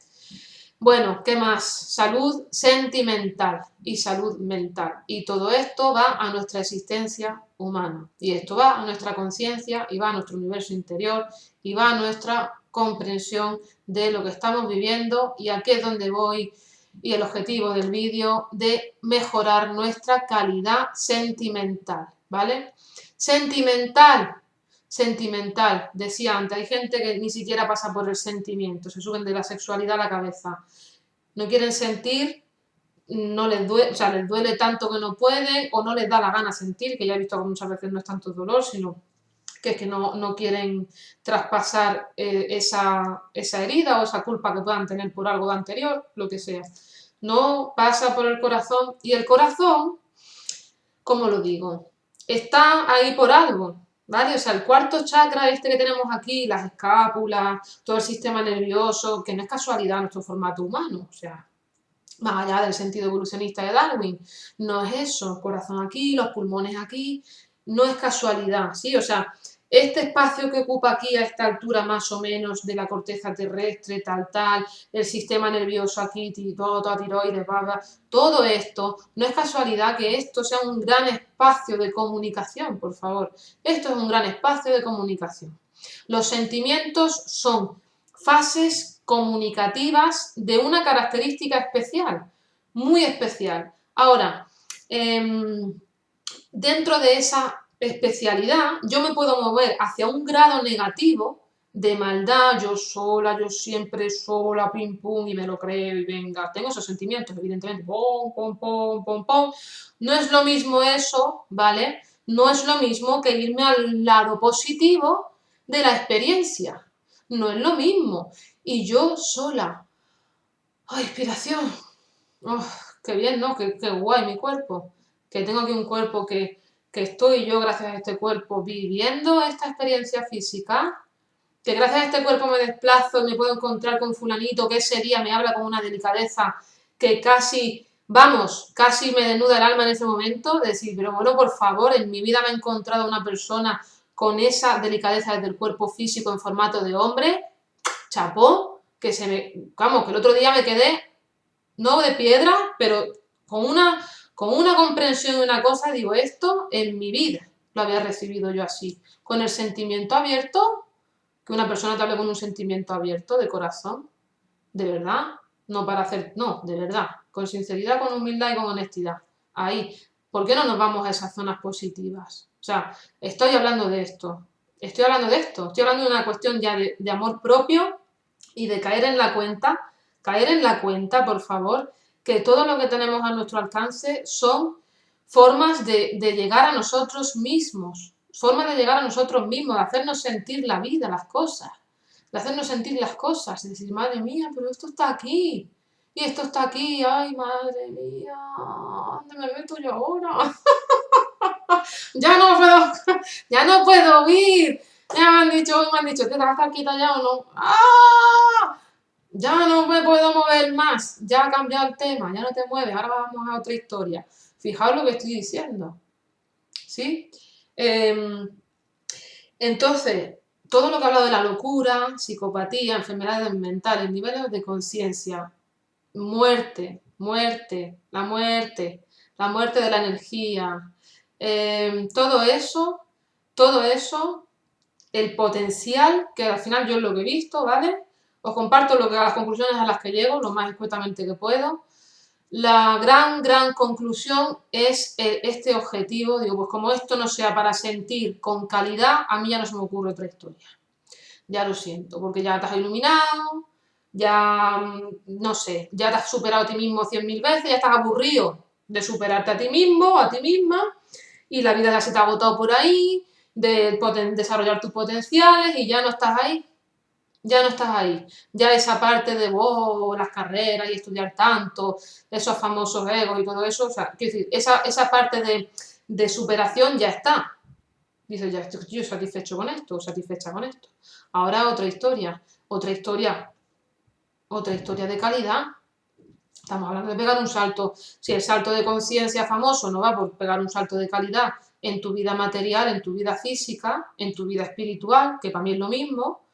Speaker 1: Bueno, ¿qué más? Salud sentimental y salud mental. Y todo esto va a nuestra existencia humana. Y esto va a nuestra conciencia y va a nuestro universo interior y va a nuestra comprensión de lo que estamos viviendo. Y aquí es donde voy y el objetivo del vídeo de mejorar nuestra calidad sentimental, ¿vale? Sentimental, sentimental, decía antes, hay gente que ni siquiera pasa por el sentimiento, se suben de la sexualidad a la cabeza, no quieren sentir, no les duele, o sea, les duele tanto que no pueden o no les da la gana sentir, que ya he visto que muchas veces no es tanto dolor, sino que es que no quieren traspasar esa herida o esa culpa que puedan tener por algo de anterior, lo que sea. No pasa por el corazón y el corazón, ¿cómo lo digo? Está ahí por algo, ¿vale? O sea, el cuarto chakra este que tenemos aquí, las escápulas, todo el sistema nervioso, que no es casualidad nuestro formato humano, o sea, más allá del sentido evolucionista de Darwin, no es eso, corazón aquí, los pulmones aquí, no es casualidad, ¿sí? O sea, este espacio que ocupa aquí a esta altura más o menos de la corteza terrestre, tal, el sistema nervioso aquí, toda tiroides, todo esto, no es casualidad que esto sea un gran espacio de comunicación, por favor. Esto es un gran espacio de comunicación. Los sentimientos son fases comunicativas de una característica especial, muy especial. Ahora, dentro de esa especialidad, yo me puedo mover hacia un grado negativo de maldad, yo sola, yo siempre sola, pim pum, y me lo creo, y venga, tengo esos sentimientos, evidentemente, pom, pom, pom, pom, pom. No es lo mismo eso, ¿vale? No es lo mismo que irme al lado positivo de la experiencia. No es lo mismo. Y yo sola. ¡Ay, inspiración! Oh, qué bien, ¿no? Qué guay mi cuerpo. Que tengo aquí un cuerpo que estoy yo, gracias a este cuerpo, viviendo esta experiencia física. Que gracias a este cuerpo me desplazo y me puedo encontrar con fulanito que ese día me habla con una delicadeza que casi, vamos, casi me desnuda el alma en ese momento. Decir, pero bueno, por favor, en mi vida me he encontrado una persona con esa delicadeza desde el cuerpo físico en formato de hombre. Chapó, que se me, vamos, que el otro día me quedé, no de piedra, pero con una comprensión de una cosa, digo, esto en mi vida lo había recibido yo así, con el sentimiento abierto, que una persona te hable con un sentimiento abierto de corazón, de verdad, no para hacer, no, de verdad, con sinceridad, con humildad y con honestidad. Ahí, ¿por qué no nos vamos a esas zonas positivas? O sea, estoy hablando de esto, estoy hablando de una cuestión ya de amor propio y de caer en la cuenta, por favor, que todo lo que tenemos a nuestro alcance son formas de llegar a nosotros mismos, formas de llegar a nosotros mismos, de hacernos sentir la vida, las cosas, de hacernos sentir las cosas, y decir, madre mía, pero esto está aquí, y esto está aquí, ay, madre mía, ¿dónde me meto yo ahora? Ya no puedo, ya no puedo huir. Ya me han dicho, ¿te vas a estar quieta ya o no? ¡Ah! Ya no me puedo mover más, ya ha cambiado el tema, ya no te mueves, ahora vamos a otra historia. Fijaos lo que estoy diciendo, ¿sí? Em, entonces, todo lo que he hablado de la locura, psicopatía, enfermedades mentales, niveles de conciencia, muerte, muerte, la muerte de la energía, todo eso, el potencial, que al final yo es lo que he visto, ¿vale? Os comparto las conclusiones a las que llego, lo más escuetamente que puedo. La gran conclusión es este objetivo, digo, pues como esto no sea para sentir con calidad, a mí ya no se me ocurre otra historia. Ya lo siento, porque ya te has iluminado, ya, no sé, ya te has superado a ti mismo 100.000 veces, ya estás aburrido de superarte a ti mismo, a ti misma, y la vida ya se te ha agotado por ahí, de desarrollar tus potenciales y ya no estás ahí, ya no estás ahí. Ya esa parte de las carreras y estudiar tanto, esos famosos egos y todo eso, o sea, quiero decir, esa parte de superación ya está. Dices, ya estoy satisfecho con esto, satisfecha con esto. Ahora otra historia, otra historia de calidad. Estamos hablando de pegar un salto. Si el salto de conciencia famoso no va por pegar un salto de calidad en tu vida material, en tu vida física, en tu vida espiritual, que para mí es lo mismo,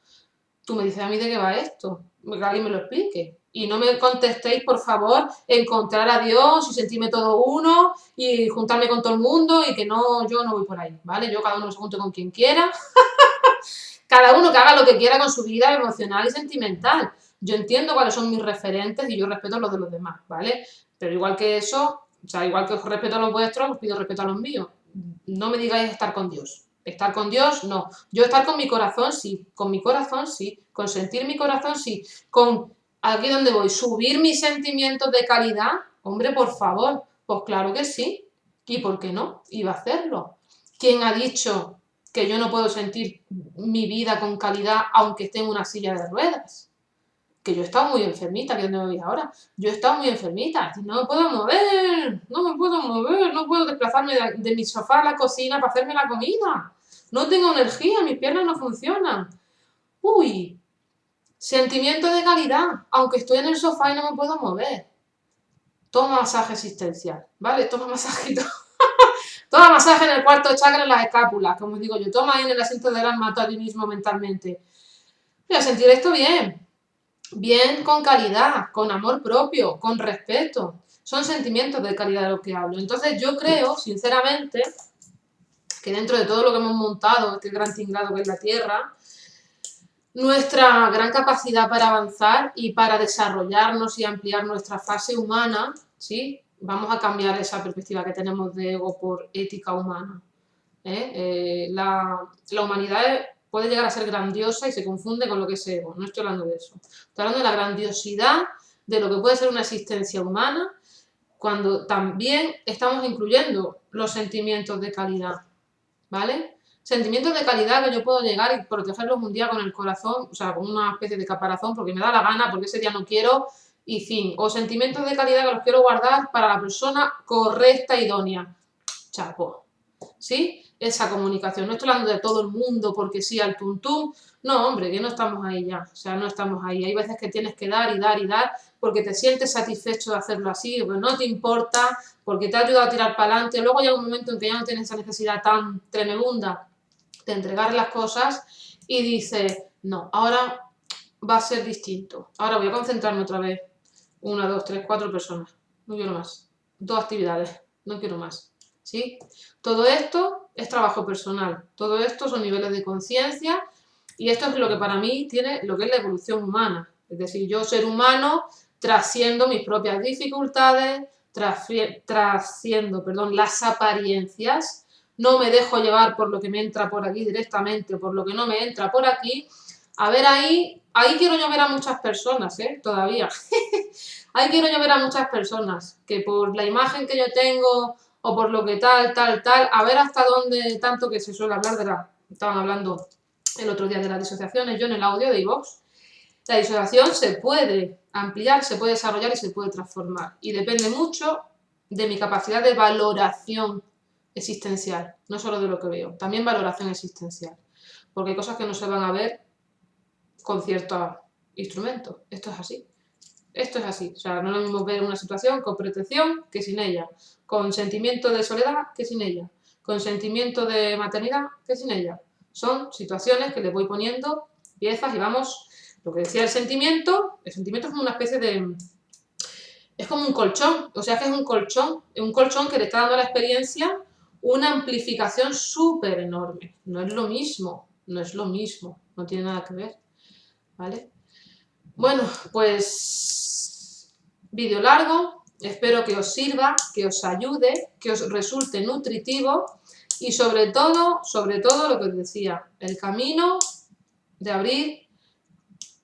Speaker 1: tú me dices a mí de qué va esto, que alguien me lo explique. Y no me contestéis, por favor, encontrar a Dios y sentirme todo uno y juntarme con todo el mundo y que no, yo no voy por ahí, ¿vale? Yo cada uno se junte con quien quiera, cada uno que haga lo que quiera con su vida emocional y sentimental. Yo entiendo cuáles son mis referentes y yo respeto los de los demás, ¿vale? Pero igual que eso, o sea, igual que os respeto a los vuestros, os pido respeto a los míos. No me digáis estar con Dios. Estar con Dios, no. Yo estar con mi corazón, sí. Con mi corazón, sí. Con sentir mi corazón, sí. Con, aquí donde voy, subir mis sentimientos de calidad, hombre, por favor. Pues claro que sí. ¿Y por qué no? Iba a hacerlo. ¿Quién ha dicho que yo no puedo sentir mi vida con calidad aunque esté en una silla de ruedas? Que yo he estado muy enfermita, que donde me veis ahora, yo he estado muy enfermita, no me puedo mover, no me puedo mover, no puedo desplazarme de mi sofá a la cocina para hacerme la comida, no tengo energía, mis piernas no funcionan. Uy, sentimiento de calidad, aunque estoy en el sofá y no me puedo mover. Toma masaje existencial, ¿vale? Toma masajito. Toma masaje en el cuarto chakra, en las escápulas, como digo yo, toma ahí en el asiento del alma a ti mismo mentalmente. Voy a sentir esto bien. Bien con calidad, con amor propio, con respeto. Son sentimientos de calidad de los que hablo. Entonces yo creo, sinceramente, que dentro de todo lo que hemos montado, este gran tinglado que es la Tierra, nuestra gran capacidad para avanzar y para desarrollarnos y ampliar nuestra fase humana, ¿sí? Vamos a cambiar esa perspectiva que tenemos de ego por ética humana. La humanidad puede llegar a ser grandiosa y se confunde con lo que es ego. No estoy hablando de eso. Estoy hablando de la grandiosidad de lo que puede ser una existencia humana cuando también estamos incluyendo los sentimientos de calidad, ¿vale? Sentimientos de calidad que yo puedo llegar y protegerlos un día con el corazón, o sea, con una especie de caparazón porque me da la gana, porque ese día no quiero y fin. O sentimientos de calidad que los quiero guardar para la persona correcta, idónea. Chapo. ¿Sí? Esa comunicación. No estoy hablando de todo el mundo porque sí al tuntún. No, hombre, que no estamos ahí ya. O sea, no estamos ahí. Hay veces que tienes que dar y dar y dar porque te sientes satisfecho de hacerlo así, porque no te importa, porque te ha ayudado a tirar para adelante. Luego llega un momento en que ya no tienes esa necesidad tan tremenda de entregar las cosas y dices, no, ahora va a ser distinto. Ahora voy a concentrarme otra vez. 1, 2, 3, 4 personas. No quiero más. 2 actividades. No quiero más. ¿Sí? Todo esto es trabajo personal, todo esto son niveles de conciencia y esto es lo que para mí tiene lo que es la evolución humana. Es decir, yo ser humano trasciendo mis propias dificultades, trasciendo, las apariencias, no me dejo llevar por lo que me entra por aquí directamente o por lo que no me entra por aquí. A ver, ahí quiero yo ver a muchas personas, todavía. Ahí quiero yo ver a muchas personas que por la imagen que yo tengo o por lo que tal, a ver hasta dónde, tanto que se suele hablar estaban hablando el otro día de las disociaciones, yo en el audio de iVox, La disociación se puede ampliar, se puede desarrollar y se puede transformar. Y depende mucho de mi capacidad de valoración existencial, no solo de lo que veo, también valoración existencial. Porque hay cosas que no se van a ver con ciertos instrumentos. Esto es así. Esto es así. O sea, no es lo mismo ver una situación con protección que sin ella, con sentimiento de soledad que sin ella, con sentimiento de maternidad que sin ella. Son situaciones que le voy poniendo piezas y vamos, lo que decía el sentimiento es como una especie de... Es como un colchón, o sea que es un colchón que le está dando a la experiencia una amplificación súper enorme. No es lo mismo, no es lo mismo, no tiene nada que ver, ¿vale? Bueno, pues vídeo largo, espero que os sirva, que os ayude, que os resulte nutritivo y sobre todo lo que os decía, el camino de abrir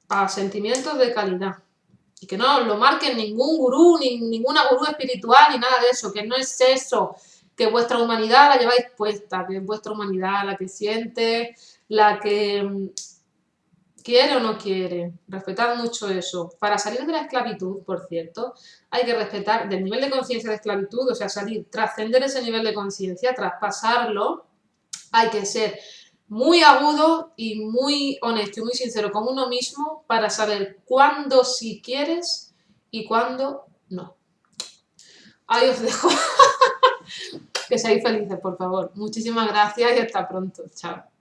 Speaker 1: a sentimientos de calidad. Y que no os lo marque ningún gurú, ni ninguna gurú espiritual, ni nada de eso, que no es eso, que vuestra humanidad la lleváis puesta, que es vuestra humanidad la que siente, la que quiere o no quiere. Respetad mucho eso. Para salir de la esclavitud, por cierto, hay que respetar del nivel de conciencia de esclavitud, o sea, salir, trascender ese nivel de conciencia, traspasarlo, hay que ser muy agudo y muy honesto y muy sincero con uno mismo para saber cuándo sí quieres y cuándo no. Ahí os dejo. Que seáis felices, por favor. Muchísimas gracias y hasta pronto. Chao.